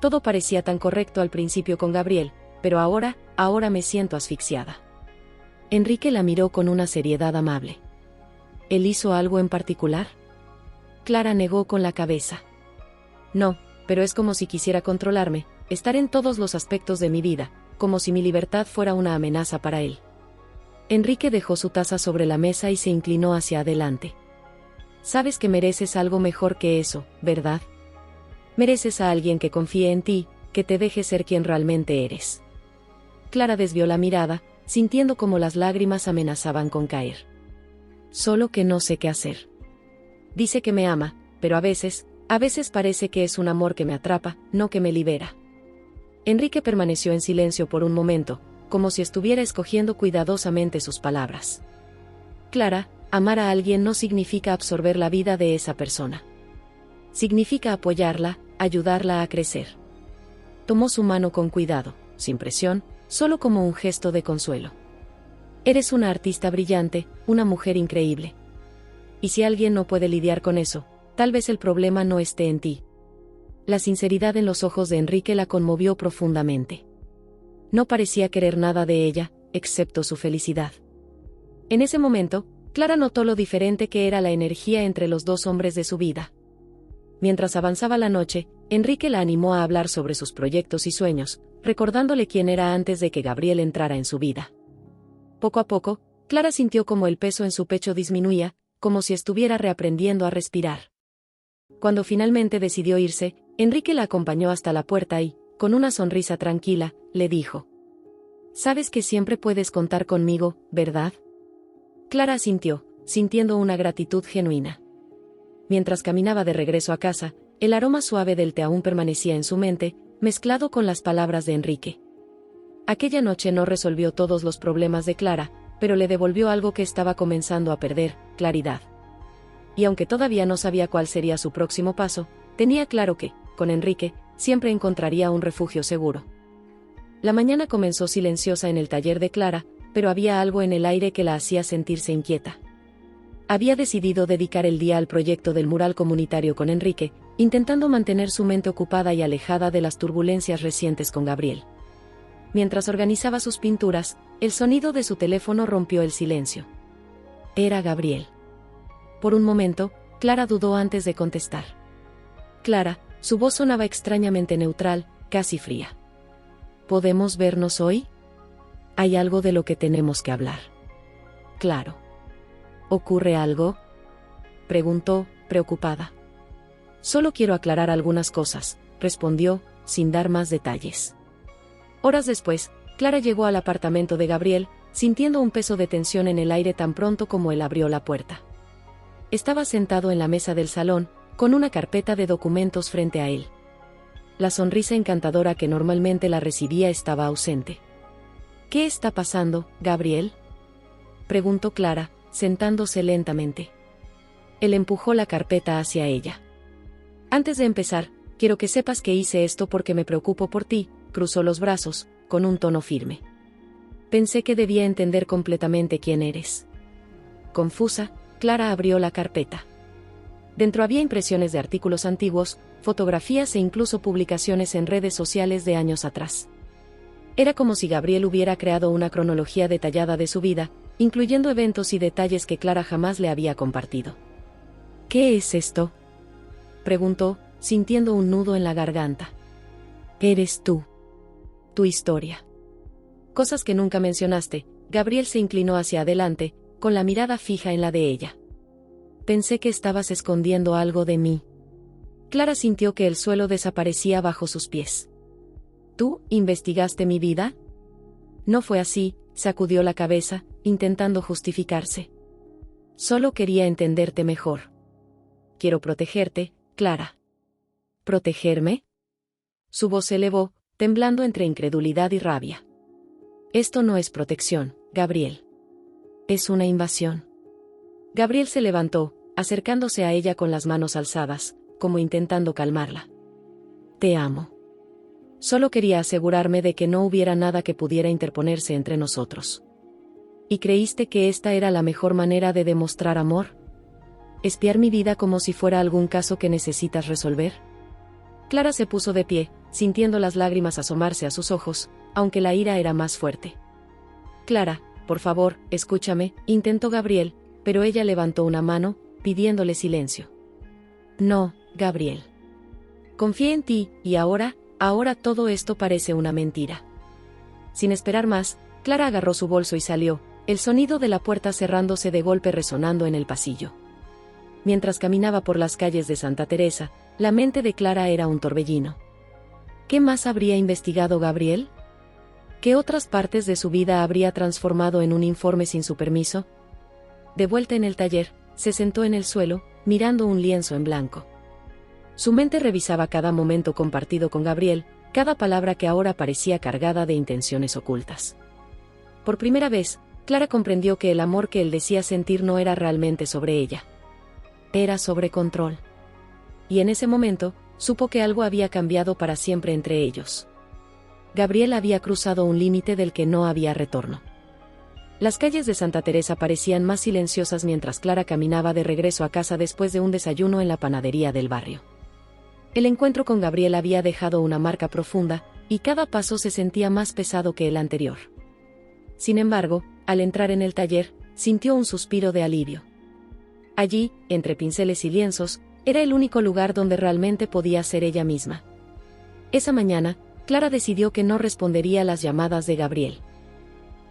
Todo parecía tan correcto al principio con Gabriel, pero ahora me siento asfixiada. Enrique la miró con una seriedad amable. ¿Él hizo algo en particular? Clara negó con la cabeza. No, pero es como si quisiera controlarme, estar en todos los aspectos de mi vida, como si mi libertad fuera una amenaza para él. Enrique dejó su taza sobre la mesa y se inclinó hacia adelante. Sabes que mereces algo mejor que eso, ¿verdad? Mereces a alguien que confíe en ti, que te deje ser quien realmente eres. Clara desvió la mirada, sintiendo como las lágrimas amenazaban con caer. Solo que no sé qué hacer. Dice que me ama, pero a veces parece que es un amor que me atrapa, no que me libera. Enrique permaneció en silencio por un momento, como si estuviera escogiendo cuidadosamente sus palabras. Clara, amar a alguien no significa absorber la vida de esa persona. Significa apoyarla, ayudarla a crecer. Tomó su mano con cuidado, sin presión, solo como un gesto de consuelo. Eres una artista brillante, una mujer increíble. Y si alguien no puede lidiar con eso, tal vez el problema no esté en ti. La sinceridad en los ojos de Enrique la conmovió profundamente. No parecía querer nada de ella, excepto su felicidad. En ese momento, Clara notó lo diferente que era la energía entre los dos hombres de su vida. Mientras avanzaba la noche, Enrique la animó a hablar sobre sus proyectos y sueños, recordándole quién era antes de que Gabriel entrara en su vida. Poco a poco, Clara sintió como el peso en su pecho disminuía, como si estuviera reaprendiendo a respirar. Cuando finalmente decidió irse, Enrique la acompañó hasta la puerta y, con una sonrisa tranquila, le dijo: «Sabes que siempre puedes contar conmigo, ¿verdad?» Clara asintió, sintiendo una gratitud genuina. Mientras caminaba de regreso a casa, el aroma suave del té aún permanecía en su mente, mezclado con las palabras de Enrique. Aquella noche no resolvió todos los problemas de Clara, pero le devolvió algo que estaba comenzando a perder: claridad. Y aunque todavía no sabía cuál sería su próximo paso, tenía claro que, con Enrique, siempre encontraría un refugio seguro. La mañana comenzó silenciosa en el taller de Clara, pero había algo en el aire que la hacía sentirse inquieta. Había decidido dedicar el día al proyecto del mural comunitario con Enrique, intentando mantener su mente ocupada y alejada de las turbulencias recientes con Gabriel. Mientras organizaba sus pinturas, el sonido de su teléfono rompió el silencio. Era Gabriel. Por un momento, Clara dudó antes de contestar. Clara, su voz sonaba extrañamente neutral, casi fría. ¿Podemos vernos hoy? Hay algo de lo que tenemos que hablar. Claro. ¿Ocurre algo?, preguntó, preocupada. Solo quiero aclarar algunas cosas, respondió, sin dar más detalles. Horas después, Clara llegó al apartamento de Gabriel, sintiendo un peso de tensión en el aire tan pronto como él abrió la puerta. Estaba sentado en la mesa del salón, con una carpeta de documentos frente a él. La sonrisa encantadora que normalmente la recibía estaba ausente. ¿Qué está pasando, Gabriel?, preguntó Clara, sentándose lentamente. Él empujó la carpeta hacia ella. Antes de empezar, quiero que sepas que hice esto porque me preocupo por ti, cruzó los brazos, con un tono firme. Pensé que debía entender completamente quién eres. Confusa, Clara abrió la carpeta. Dentro había impresiones de artículos antiguos, fotografías e incluso publicaciones en redes sociales de años atrás. Era como si Gabriel hubiera creado una cronología detallada de su vida, incluyendo eventos y detalles que Clara jamás le había compartido. ¿Qué es esto?, preguntó, sintiendo un nudo en la garganta. Eres tú. Tu historia. Cosas que nunca mencionaste. Gabriel se inclinó hacia adelante, con la mirada fija en la de ella. Pensé que estabas escondiendo algo de mí. Clara sintió que el suelo desaparecía bajo sus pies. ¿Tú investigaste mi vida? No fue así, sacudió la cabeza, intentando justificarse. Solo quería entenderte mejor. Quiero protegerte, Clara. ¿Protegerme? Su voz se elevó, temblando entre incredulidad y rabia. Esto no es protección, Gabriel. Es una invasión. Gabriel se levantó, acercándose a ella con las manos alzadas, como intentando calmarla. Te amo. Solo quería asegurarme de que no hubiera nada que pudiera interponerse entre nosotros. ¿Y creíste que esta era la mejor manera de demostrar amor? ¿Espiar mi vida como si fuera algún caso que necesitas resolver? Clara se puso de pie, sintiendo las lágrimas asomarse a sus ojos, aunque la ira era más fuerte. Clara, por favor, escúchame, intentó Gabriel, pero ella levantó una mano, pidiéndole silencio. No, Gabriel. Confié en ti, y ahora todo esto parece una mentira. Sin esperar más, Clara agarró su bolso y salió, el sonido de la puerta cerrándose de golpe resonando en el pasillo. Mientras caminaba por las calles de Santa Teresa, la mente de Clara era un torbellino. ¿Qué más habría investigado Gabriel? ¿Qué otras partes de su vida habría transformado en un informe sin su permiso? De vuelta en el taller, se sentó en el suelo, mirando un lienzo en blanco. Su mente revisaba cada momento compartido con Gabriel, cada palabra que ahora parecía cargada de intenciones ocultas. Por primera vez, Clara comprendió que el amor que él decía sentir no era realmente sobre ella. Era sobre control. Y en ese momento, supo que algo había cambiado para siempre entre ellos. Gabriel había cruzado un límite del que no había retorno. Las calles de Santa Teresa parecían más silenciosas mientras Clara caminaba de regreso a casa después de un desayuno en la panadería del barrio. El encuentro con Gabriel había dejado una marca profunda, y cada paso se sentía más pesado que el anterior. Sin embargo, al entrar en el taller, sintió un suspiro de alivio. Allí, entre pinceles y lienzos, era el único lugar donde realmente podía ser ella misma. Esa mañana, Clara decidió que no respondería a las llamadas de Gabriel.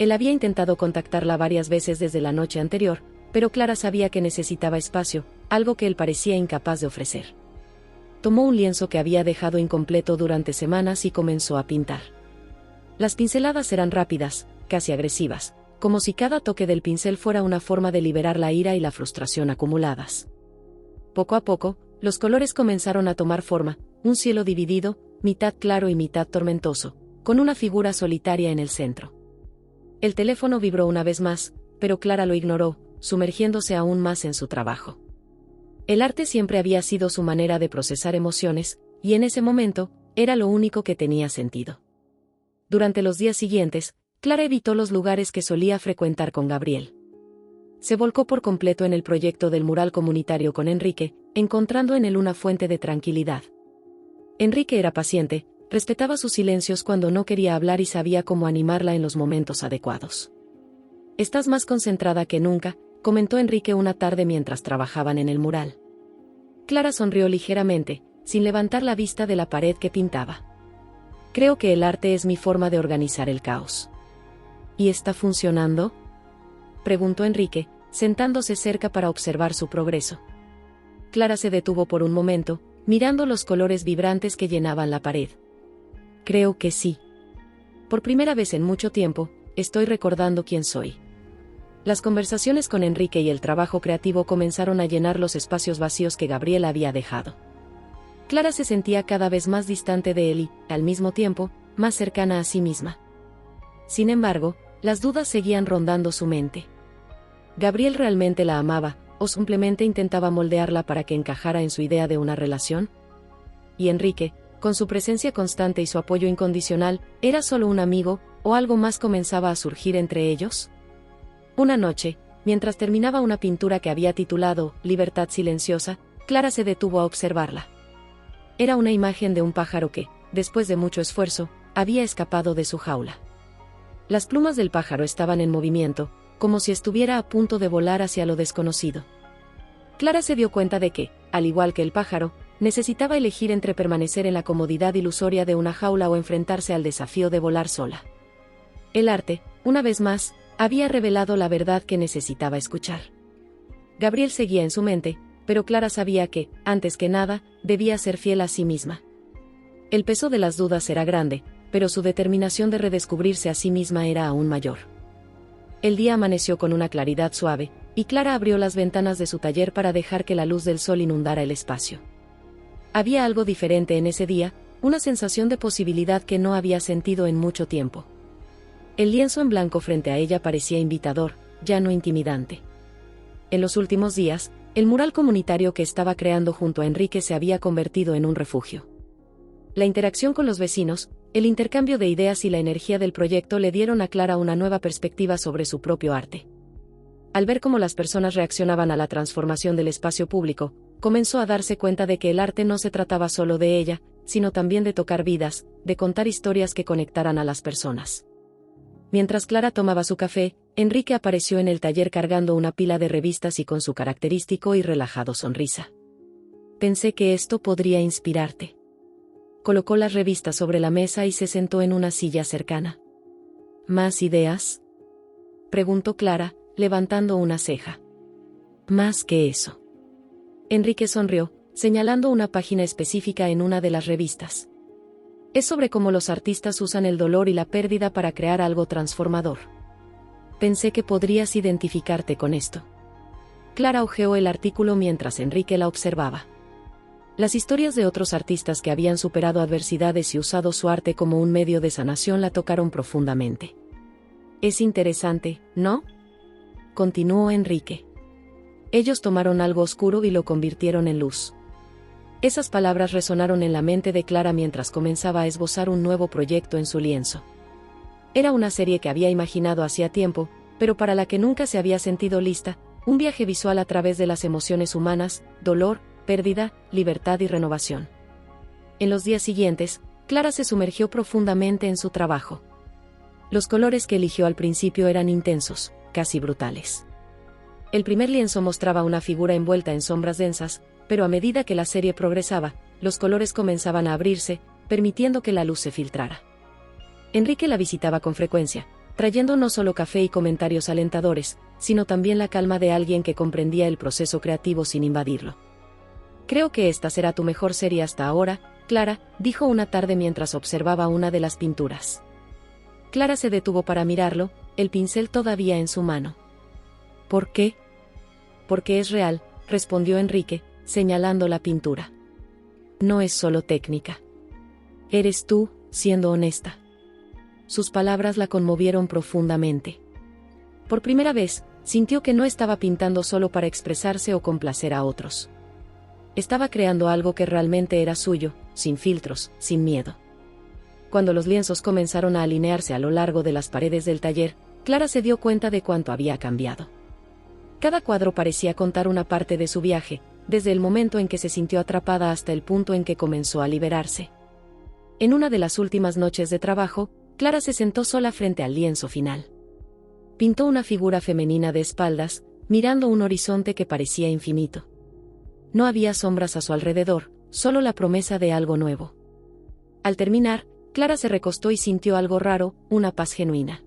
Él había intentado contactarla varias veces desde la noche anterior, pero Clara sabía que necesitaba espacio, algo que él parecía incapaz de ofrecer. Tomó un lienzo que había dejado incompleto durante semanas y comenzó a pintar. Las pinceladas eran rápidas, casi agresivas, como si cada toque del pincel fuera una forma de liberar la ira y la frustración acumuladas. Poco a poco, los colores comenzaron a tomar forma, un cielo dividido, mitad claro y mitad tormentoso, con una figura solitaria en el centro. El teléfono vibró una vez más, pero Clara lo ignoró, sumergiéndose aún más en su trabajo. El arte siempre había sido su manera de procesar emociones, y en ese momento, era lo único que tenía sentido. Durante los días siguientes, Clara evitó los lugares que solía frecuentar con Gabriel. Se volcó por completo en el proyecto del mural comunitario con Enrique, encontrando en él una fuente de tranquilidad. Enrique era paciente, respetaba sus silencios cuando no quería hablar y sabía cómo animarla en los momentos adecuados. Estás más concentrada que nunca, comentó Enrique una tarde mientras trabajaban en el mural. Clara sonrió ligeramente, sin levantar la vista de la pared que pintaba. Creo que el arte es mi forma de organizar el caos. ¿Y está funcionando?, preguntó Enrique, sentándose cerca para observar su progreso. Clara se detuvo por un momento, mirando los colores vibrantes que llenaban la pared. Creo que sí. Por primera vez en mucho tiempo, estoy recordando quién soy. Las conversaciones con Enrique y el trabajo creativo comenzaron a llenar los espacios vacíos que Gabriel había dejado. Clara se sentía cada vez más distante de él y, al mismo tiempo, más cercana a sí misma. Sin embargo, las dudas seguían rondando su mente. ¿Gabriel realmente la amaba, o simplemente intentaba moldearla para que encajara en su idea de una relación? Y Enrique, con su presencia constante y su apoyo incondicional, ¿era solo un amigo, o algo más comenzaba a surgir entre ellos? Una noche, mientras terminaba una pintura que había titulado Libertad Silenciosa, Clara se detuvo a observarla. Era una imagen de un pájaro que, después de mucho esfuerzo, había escapado de su jaula. Las plumas del pájaro estaban en movimiento, como si estuviera a punto de volar hacia lo desconocido. Clara se dio cuenta de que, al igual que el pájaro, necesitaba elegir entre permanecer en la comodidad ilusoria de una jaula o enfrentarse al desafío de volar sola. El arte, una vez más, había revelado la verdad que necesitaba escuchar. Gabriel seguía en su mente, pero Clara sabía que, antes que nada, debía ser fiel a sí misma. El peso de las dudas era grande, pero su determinación de redescubrirse a sí misma era aún mayor. El día amaneció con una claridad suave, y Clara abrió las ventanas de su taller para dejar que la luz del sol inundara el espacio. Había algo diferente en ese día, una sensación de posibilidad que no había sentido en mucho tiempo. El lienzo en blanco frente a ella parecía invitador, ya no intimidante. En los últimos días, el mural comunitario que estaba creando junto a Enrique se había convertido en un refugio. La interacción con los vecinos, el intercambio de ideas y la energía del proyecto le dieron a Clara una nueva perspectiva sobre su propio arte. Al ver cómo las personas reaccionaban a la transformación del espacio público, comenzó a darse cuenta de que el arte no se trataba solo de ella, sino también de tocar vidas, de contar historias que conectaran a las personas. Mientras Clara tomaba su café, Enrique apareció en el taller cargando una pila de revistas y con su característico y relajado sonrisa. Pensé que esto podría inspirarte. Colocó las revistas sobre la mesa y se sentó en una silla cercana. ¿Más ideas?, preguntó Clara, levantando una ceja. Más que eso. Enrique sonrió, señalando una página específica en una de las revistas. Es sobre cómo los artistas usan el dolor y la pérdida para crear algo transformador. Pensé que podrías identificarte con esto. Clara hojeó el artículo mientras Enrique la observaba. Las historias de otros artistas que habían superado adversidades y usado su arte como un medio de sanación la tocaron profundamente. Es interesante, ¿no?, continuó Enrique. Ellos tomaron algo oscuro y lo convirtieron en luz. Esas palabras resonaron en la mente de Clara mientras comenzaba a esbozar un nuevo proyecto en su lienzo. Era una serie que había imaginado hacía tiempo, pero para la que nunca se había sentido lista, un viaje visual a través de las emociones humanas, dolor, pérdida, libertad y renovación. En los días siguientes, Clara se sumergió profundamente en su trabajo. Los colores que eligió al principio eran intensos, casi brutales. El primer lienzo mostraba una figura envuelta en sombras densas, pero a medida que la serie progresaba, los colores comenzaban a abrirse, permitiendo que la luz se filtrara. Enrique la visitaba con frecuencia, trayendo no solo café y comentarios alentadores, sino también la calma de alguien que comprendía el proceso creativo sin invadirlo. Creo que esta será tu mejor serie hasta ahora, Clara, dijo una tarde mientras observaba una de las pinturas. Clara se detuvo para mirarlo, el pincel todavía en su mano. ¿Por qué? Porque es real, respondió Enrique, señalando la pintura. No es solo técnica. Eres tú, siendo honesta. Sus palabras la conmovieron profundamente. Por primera vez, sintió que no estaba pintando solo para expresarse o complacer a otros. Estaba creando algo que realmente era suyo, sin filtros, sin miedo. Cuando los lienzos comenzaron a alinearse a lo largo de las paredes del taller, Clara se dio cuenta de cuánto había cambiado. Cada cuadro parecía contar una parte de su viaje, desde el momento en que se sintió atrapada hasta el punto en que comenzó a liberarse. En una de las últimas noches de trabajo, Clara se sentó sola frente al lienzo final. Pintó una figura femenina de espaldas, mirando un horizonte que parecía infinito. No había sombras a su alrededor, solo la promesa de algo nuevo. Al terminar, Clara se recostó y sintió algo raro, una paz genuina.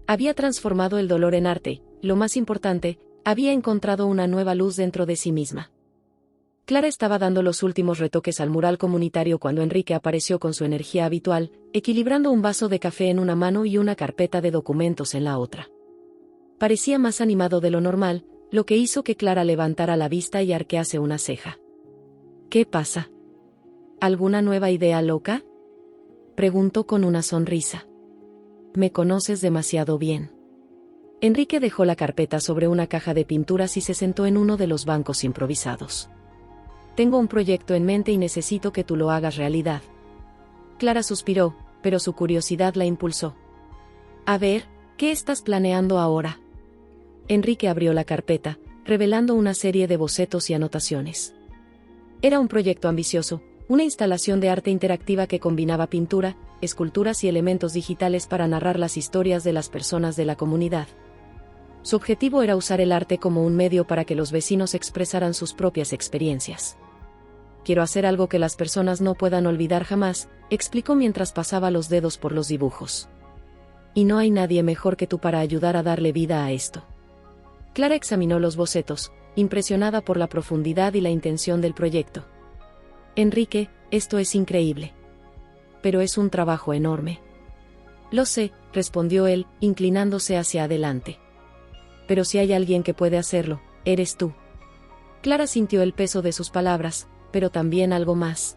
Había transformado el dolor en arte, lo más importante, había encontrado una nueva luz dentro de sí misma. Clara estaba dando los últimos retoques al mural comunitario cuando Enrique apareció con su energía habitual, equilibrando un vaso de café en una mano y una carpeta de documentos en la otra. Parecía más animado de lo normal, lo que hizo que Clara levantara la vista y arquease una ceja. ¿Qué pasa? ¿Alguna nueva idea loca?, preguntó con una sonrisa. Me conoces demasiado bien. Enrique dejó la carpeta sobre una caja de pinturas y se sentó en uno de los bancos improvisados. Tengo un proyecto en mente y necesito que tú lo hagas realidad. Clara suspiró, pero su curiosidad la impulsó. A ver, ¿qué estás planeando ahora? Enrique abrió la carpeta, revelando una serie de bocetos y anotaciones. Era un proyecto ambicioso, una instalación de arte interactiva que combinaba pintura, esculturas y elementos digitales para narrar las historias de las personas de la comunidad. Su objetivo era usar el arte como un medio para que los vecinos expresaran sus propias experiencias. Quiero hacer algo que las personas no puedan olvidar jamás, explicó mientras pasaba los dedos por los dibujos. Y no hay nadie mejor que tú para ayudar a darle vida a esto. Clara examinó los bocetos, impresionada por la profundidad y la intención del proyecto. Enrique, esto es increíble. Pero es un trabajo enorme. Lo sé, respondió él, inclinándose hacia adelante. Pero si hay alguien que puede hacerlo, eres tú. Clara sintió el peso de sus palabras, pero también algo más.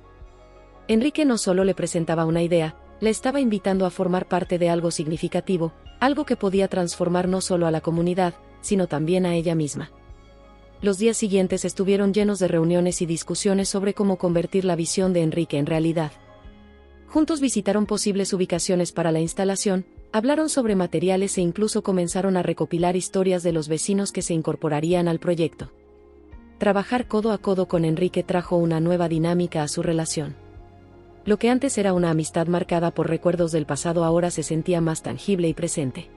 Enrique no solo le presentaba una idea, le estaba invitando a formar parte de algo significativo, algo que podía transformar no solo a la comunidad, sino también a ella misma. Los días siguientes estuvieron llenos de reuniones y discusiones sobre cómo convertir la visión de Enrique en realidad. Juntos visitaron posibles ubicaciones para la instalación, hablaron sobre materiales e incluso comenzaron a recopilar historias de los vecinos que se incorporarían al proyecto. Trabajar codo a codo con Enrique trajo una nueva dinámica a su relación. Lo que antes era una amistad marcada por recuerdos del pasado ahora se sentía más tangible y presente.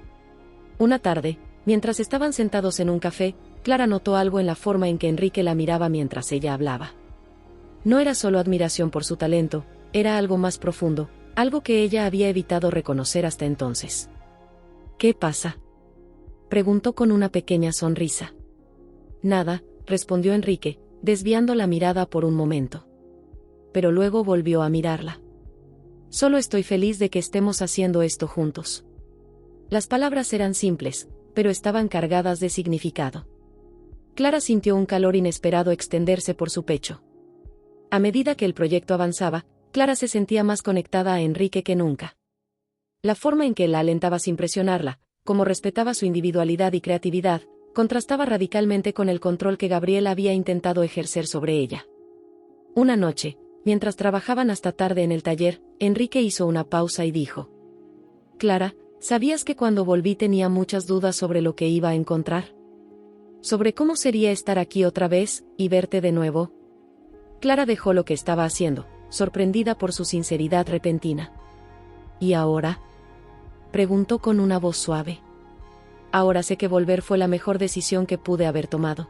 Una tarde, mientras estaban sentados en un café, Clara notó algo en la forma en que Enrique la miraba mientras ella hablaba. No era solo admiración por su talento, era algo más profundo, algo que ella había evitado reconocer hasta entonces. ¿Qué pasa?, preguntó con una pequeña sonrisa. Nada, respondió Enrique, desviando la mirada por un momento. Pero luego volvió a mirarla. Solo estoy feliz de que estemos haciendo esto juntos. Las palabras eran simples, pero estaban cargadas de significado. Clara sintió un calor inesperado extenderse por su pecho. A medida que el proyecto avanzaba, Clara se sentía más conectada a Enrique que nunca. La forma en que la alentaba sin presionarla, como respetaba su individualidad y creatividad, contrastaba radicalmente con el control que Gabriel había intentado ejercer sobre ella. Una noche, mientras trabajaban hasta tarde en el taller, Enrique hizo una pausa y dijo: Clara, ¿sabías que cuando volví tenía muchas dudas sobre lo que iba a encontrar? ¿Sobre cómo sería estar aquí otra vez, y verte de nuevo? Clara dejó lo que estaba haciendo, sorprendida por su sinceridad repentina. ¿Y ahora?, preguntó con una voz suave. Ahora sé que volver fue la mejor decisión que pude haber tomado.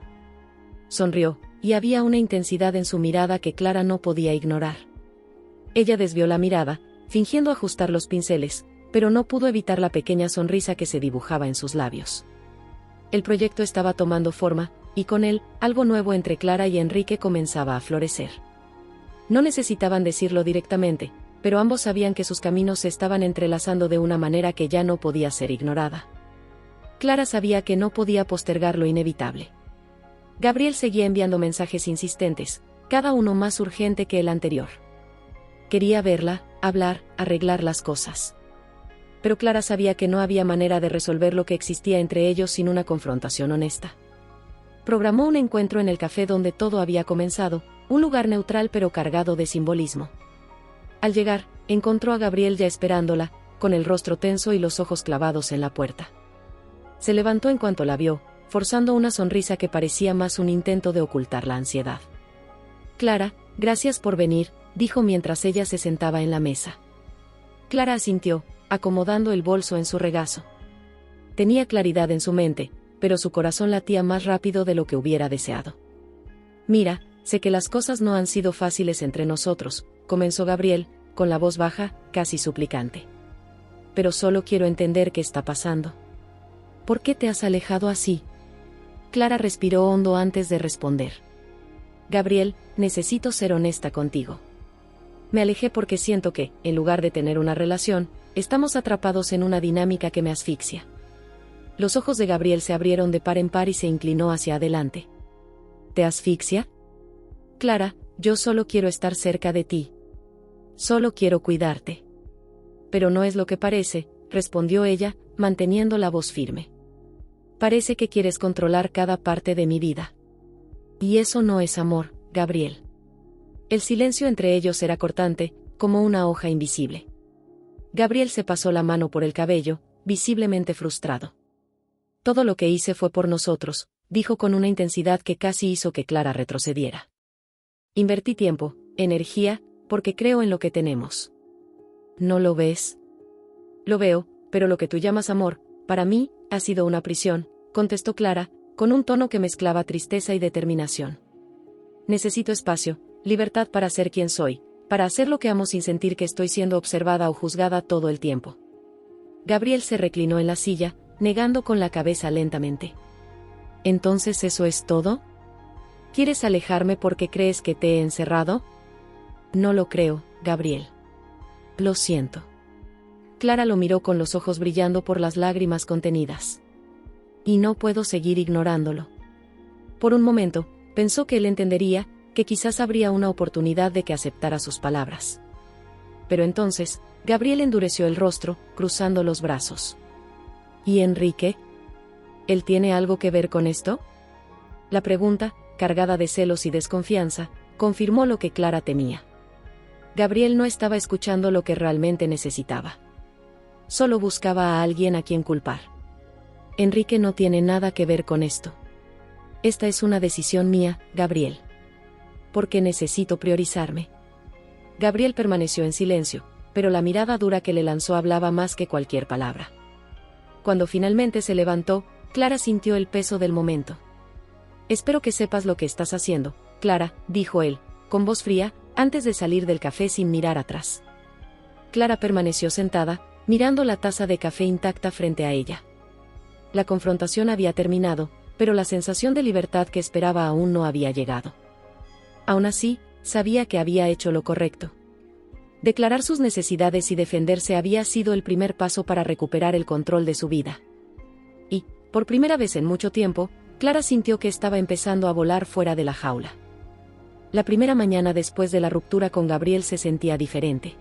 Sonrió, y había una intensidad en su mirada que Clara no podía ignorar. Ella desvió la mirada, fingiendo ajustar los pinceles, pero no pudo evitar la pequeña sonrisa que se dibujaba en sus labios. El proyecto estaba tomando forma, y con él, algo nuevo entre Clara y Enrique comenzaba a florecer. No necesitaban decirlo directamente, pero ambos sabían que sus caminos se estaban entrelazando de una manera que ya no podía ser ignorada. Clara sabía que no podía postergar lo inevitable. Gabriel seguía enviando mensajes insistentes, cada uno más urgente que el anterior. Quería verla, hablar, arreglar las cosas. Pero Clara sabía que no había manera de resolver lo que existía entre ellos sin una confrontación honesta. Programó un encuentro en el café donde todo había comenzado, un lugar neutral pero cargado de simbolismo. Al llegar, encontró a Gabriel ya esperándola, con el rostro tenso y los ojos clavados en la puerta. Se levantó en cuanto la vio, forzando una sonrisa que parecía más un intento de ocultar la ansiedad. Clara, gracias por venir, dijo mientras ella se sentaba en la mesa. Clara asintió, acomodando el bolso en su regazo. Tenía claridad en su mente, pero su corazón latía más rápido de lo que hubiera deseado. Mira, sé que las cosas no han sido fáciles entre nosotros, comenzó Gabriel, con la voz baja, casi suplicante. Pero solo quiero entender qué está pasando. ¿Por qué te has alejado así? Clara respiró hondo antes de responder. Gabriel, necesito ser honesta contigo. Me alejé porque siento que, en lugar de tener una relación, estamos atrapados en una dinámica que me asfixia. Los ojos de Gabriel se abrieron de par en par y se inclinó hacia adelante. ¿Te asfixia? Clara, yo solo quiero estar cerca de ti. Solo quiero cuidarte. Pero no es lo que parece, respondió ella, manteniendo la voz firme. Parece que quieres controlar cada parte de mi vida. Y eso no es amor, Gabriel. El silencio entre ellos era cortante, como una hoja invisible. Gabriel se pasó la mano por el cabello, visiblemente frustrado. Todo lo que hice fue por nosotros, dijo con una intensidad que casi hizo que Clara retrocediera. Invertí tiempo, energía, porque creo en lo que tenemos. ¿No lo ves? Lo veo, pero lo que tú llamas amor, para mí, ha sido una prisión, contestó Clara, con un tono que mezclaba tristeza y determinación. Necesito espacio, libertad para ser quien soy, para hacer lo que amo sin sentir que estoy siendo observada o juzgada todo el tiempo. Gabriel se reclinó en la silla, negando con la cabeza lentamente. ¿Entonces eso es todo? ¿Quieres alejarme porque crees que te he encerrado? No lo creo, Gabriel. Lo siento. Clara lo miró con los ojos brillando por las lágrimas contenidas. Y no puedo seguir ignorándolo. Por un momento, pensó que él entendería, que quizás habría una oportunidad de que aceptara sus palabras. Pero entonces, Gabriel endureció el rostro, cruzando los brazos. ¿Y Enrique? ¿Él tiene algo que ver con esto? La pregunta, cargada de celos y desconfianza, confirmó lo que Clara temía. Gabriel no estaba escuchando lo que realmente necesitaba. Solo buscaba a alguien a quien culpar. Enrique no tiene nada que ver con esto. Esta es una decisión mía, Gabriel. Porque necesito priorizarme. Gabriel permaneció en silencio, pero la mirada dura que le lanzó hablaba más que cualquier palabra. Cuando finalmente se levantó, Clara sintió el peso del momento. Espero que sepas lo que estás haciendo, Clara, dijo él, con voz fría, antes de salir del café sin mirar atrás. Clara permaneció sentada, mirando la taza de café intacta frente a ella. La confrontación había terminado, pero la sensación de libertad que esperaba aún no había llegado. Aún así, sabía que había hecho lo correcto. Declarar sus necesidades y defenderse había sido el primer paso para recuperar el control de su vida. Y, por primera vez en mucho tiempo, Clara sintió que estaba empezando a volar fuera de la jaula. La primera mañana después de la ruptura con Gabriel se sentía diferente.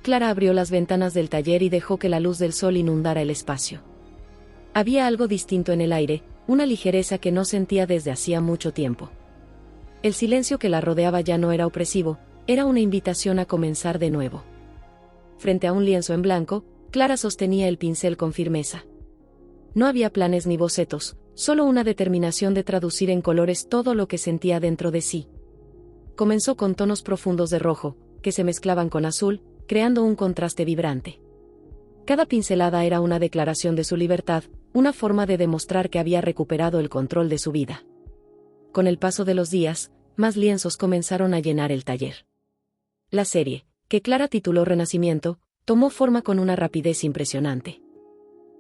Clara abrió las ventanas del taller y dejó que la luz del sol inundara el espacio. Había algo distinto en el aire, una ligereza que no sentía desde hacía mucho tiempo. El silencio que la rodeaba ya no era opresivo, era una invitación a comenzar de nuevo. Frente a un lienzo en blanco, Clara sostenía el pincel con firmeza. No había planes ni bocetos, solo una determinación de traducir en colores todo lo que sentía dentro de sí. Comenzó con tonos profundos de rojo, que se mezclaban con azul, creando un contraste vibrante. Cada pincelada era una declaración de su libertad, una forma de demostrar que había recuperado el control de su vida. Con el paso de los días, más lienzos comenzaron a llenar el taller. La serie, que Clara tituló Renacimiento, tomó forma con una rapidez impresionante.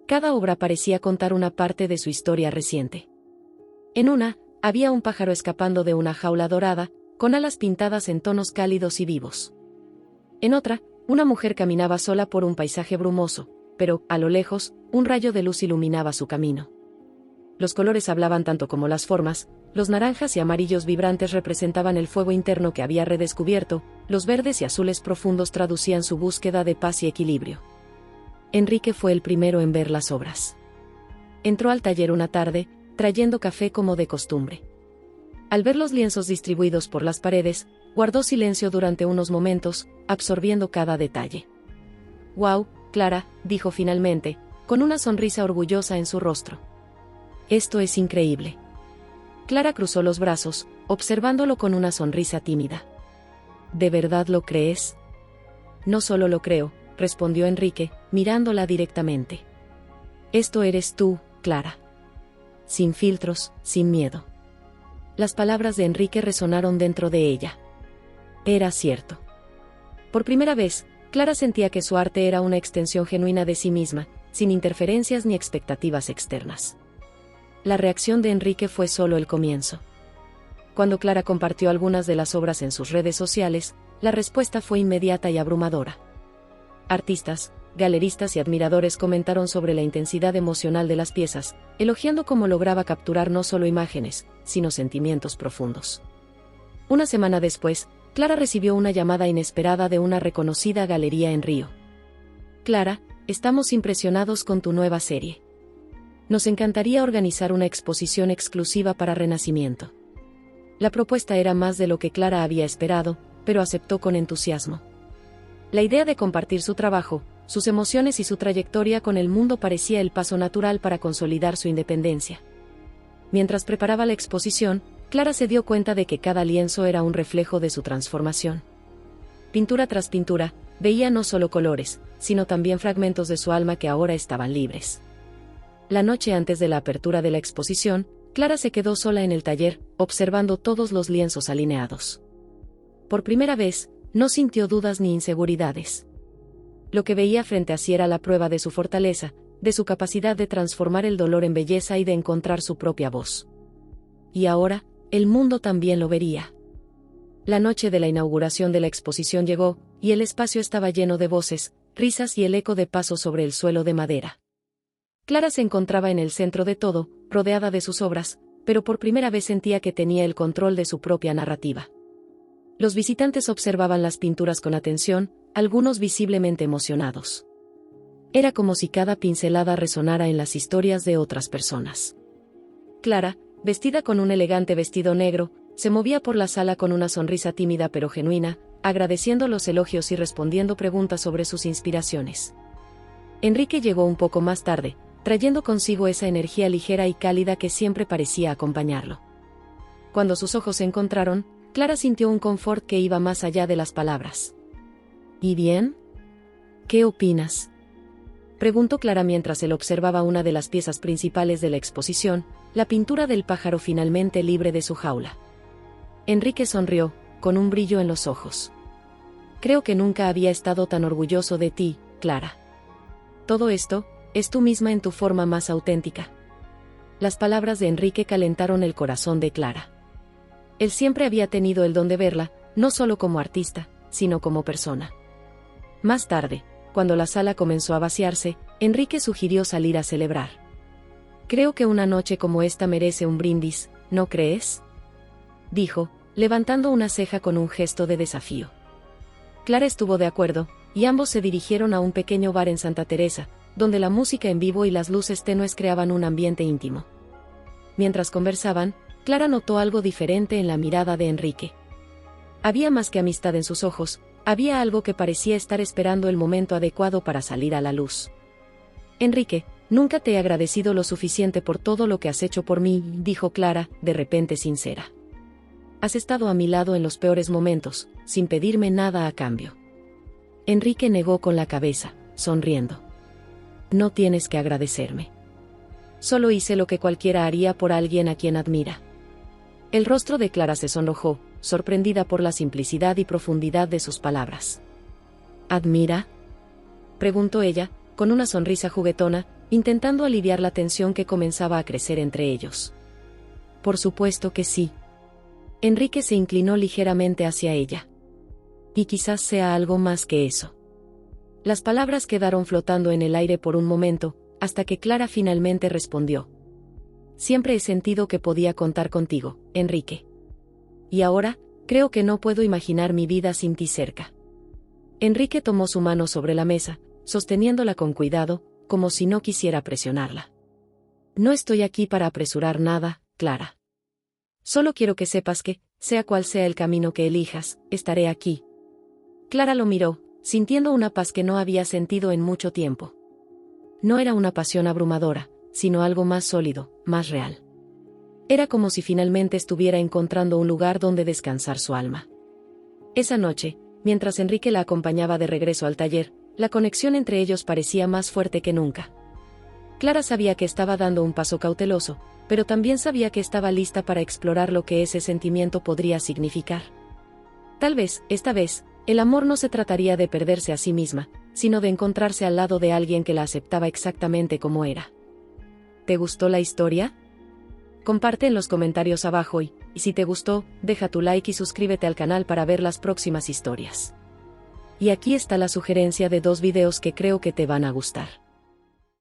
Cada obra parecía contar una parte de su historia reciente. En una, había un pájaro escapando de una jaula dorada, con alas pintadas en tonos cálidos y vivos. En otra, una mujer caminaba sola por un paisaje brumoso, pero, a lo lejos, un rayo de luz iluminaba su camino. Los colores hablaban tanto como las formas, los naranjas y amarillos vibrantes representaban el fuego interno que había redescubierto, los verdes y azules profundos traducían su búsqueda de paz y equilibrio. Enrique fue el primero en ver las obras. Entró al taller una tarde, trayendo café como de costumbre. Al ver los lienzos distribuidos por las paredes, guardó silencio durante unos momentos, absorbiendo cada detalle. «Wow, Clara», dijo finalmente, con una sonrisa orgullosa en su rostro. «Esto es increíble». Clara cruzó los brazos, observándolo con una sonrisa tímida. «¿De verdad lo crees?» «No solo lo creo», respondió Enrique, mirándola directamente. «Esto eres tú, Clara. sin filtros, sin miedo. Las palabras de Enrique resonaron dentro de ella. Era cierto. Por primera vez, Clara sentía que su arte era una extensión genuina de sí misma, sin interferencias ni expectativas externas. La reacción de Enrique fue solo el comienzo. Cuando Clara compartió algunas de las obras en sus redes sociales, la respuesta fue inmediata y abrumadora. Artistas, galeristas y admiradores comentaron sobre la intensidad emocional de las piezas, elogiando cómo lograba capturar no solo imágenes, sino sentimientos profundos. Una semana después, Clara recibió una llamada inesperada de una reconocida galería en Río. Clara, estamos impresionados con tu nueva serie. Nos encantaría organizar una exposición exclusiva para Renacimiento. La propuesta era más de lo que Clara había esperado, pero aceptó con entusiasmo. La idea de compartir su trabajo, sus emociones y su trayectoria con el mundo parecía el paso natural para consolidar su independencia. Mientras preparaba la exposición, Clara se dio cuenta de que cada lienzo era un reflejo de su transformación. Pintura tras pintura, veía no solo colores, sino también fragmentos de su alma que ahora estaban libres. La noche antes de la apertura de la exposición, Clara se quedó sola en el taller, observando todos los lienzos alineados. Por primera vez, no sintió dudas ni inseguridades. Lo que veía frente a sí era la prueba de su fortaleza, de su capacidad de transformar el dolor en belleza y de encontrar su propia voz. Y ahora, el mundo también lo vería. La noche de la inauguración de la exposición llegó, y el espacio estaba lleno de voces, risas y el eco de pasos sobre el suelo de madera. Clara se encontraba en el centro de todo, rodeada de sus obras, pero por primera vez sentía que tenía el control de su propia narrativa. Los visitantes observaban las pinturas con atención, algunos visiblemente emocionados. Era como si cada pincelada resonara en las historias de otras personas. Clara, vestida con un elegante vestido negro, se movía por la sala con una sonrisa tímida pero genuina, agradeciendo los elogios y respondiendo preguntas sobre sus inspiraciones. Enrique llegó un poco más tarde, trayendo consigo esa energía ligera y cálida que siempre parecía acompañarlo. Cuando sus ojos se encontraron, Clara sintió un confort que iba más allá de las palabras. ¿Y bien? ¿Qué opinas?, preguntó Clara mientras él observaba una de las piezas principales de la exposición, la pintura del pájaro finalmente libre de su jaula. Enrique sonrió, con un brillo en los ojos. Creo que nunca había estado tan orgulloso de ti, Clara. Todo esto, es tú misma en tu forma más auténtica. Las palabras de Enrique calentaron el corazón de Clara. Él siempre había tenido el don de verla, no solo como artista, sino como persona. Más tarde, cuando la sala comenzó a vaciarse, Enrique sugirió salir a celebrar. Creo que una noche como esta merece un brindis, ¿no crees?, dijo, levantando una ceja con un gesto de desafío. Clara estuvo de acuerdo, y ambos se dirigieron a un pequeño bar en Santa Teresa, donde la música en vivo y las luces tenues creaban un ambiente íntimo. Mientras conversaban, Clara notó algo diferente en la mirada de Enrique. Había más que amistad en sus ojos, había algo que parecía estar esperando el momento adecuado para salir a la luz. Enrique, nunca te he agradecido lo suficiente por todo lo que has hecho por mí, dijo Clara, de repente sincera. Has estado a mi lado en los peores momentos, sin pedirme nada a cambio. Enrique negó con la cabeza, sonriendo. No tienes que agradecerme. Solo hice lo que cualquiera haría por alguien a quien admira. El rostro de Clara se sonrojó, sorprendida por la simplicidad y profundidad de sus palabras. ¿Admira?, preguntó ella, con una sonrisa juguetona, intentando aliviar la tensión que comenzaba a crecer entre ellos. Por supuesto que sí. Enrique se inclinó ligeramente hacia ella. Y quizás sea algo más que eso. Las palabras quedaron flotando en el aire por un momento, hasta que Clara finalmente respondió. Siempre he sentido que podía contar contigo, Enrique. Y ahora, creo que no puedo imaginar mi vida sin ti cerca. Enrique tomó su mano sobre la mesa, sosteniéndola con cuidado, como si no quisiera presionarla. No estoy aquí para apresurar nada, Clara. Solo quiero que sepas que, sea cual sea el camino que elijas, estaré aquí. Clara lo miró, sintiendo una paz que no había sentido en mucho tiempo. No era una pasión abrumadora, sino algo más sólido, más real. Era como si finalmente estuviera encontrando un lugar donde descansar su alma. Esa noche, mientras Enrique la acompañaba de regreso al taller, la conexión entre ellos parecía más fuerte que nunca. Clara sabía que estaba dando un paso cauteloso, pero también sabía que estaba lista para explorar lo que ese sentimiento podría significar. Tal vez, esta vez, el amor no se trataría de perderse a sí misma, sino de encontrarse al lado de alguien que la aceptaba exactamente como era. ¿Te gustó la historia? Comparte en los comentarios abajo y si te gustó, deja tu like y suscríbete al canal para ver las próximas historias. Y aquí está la sugerencia de 2 videos que creo que te van a gustar.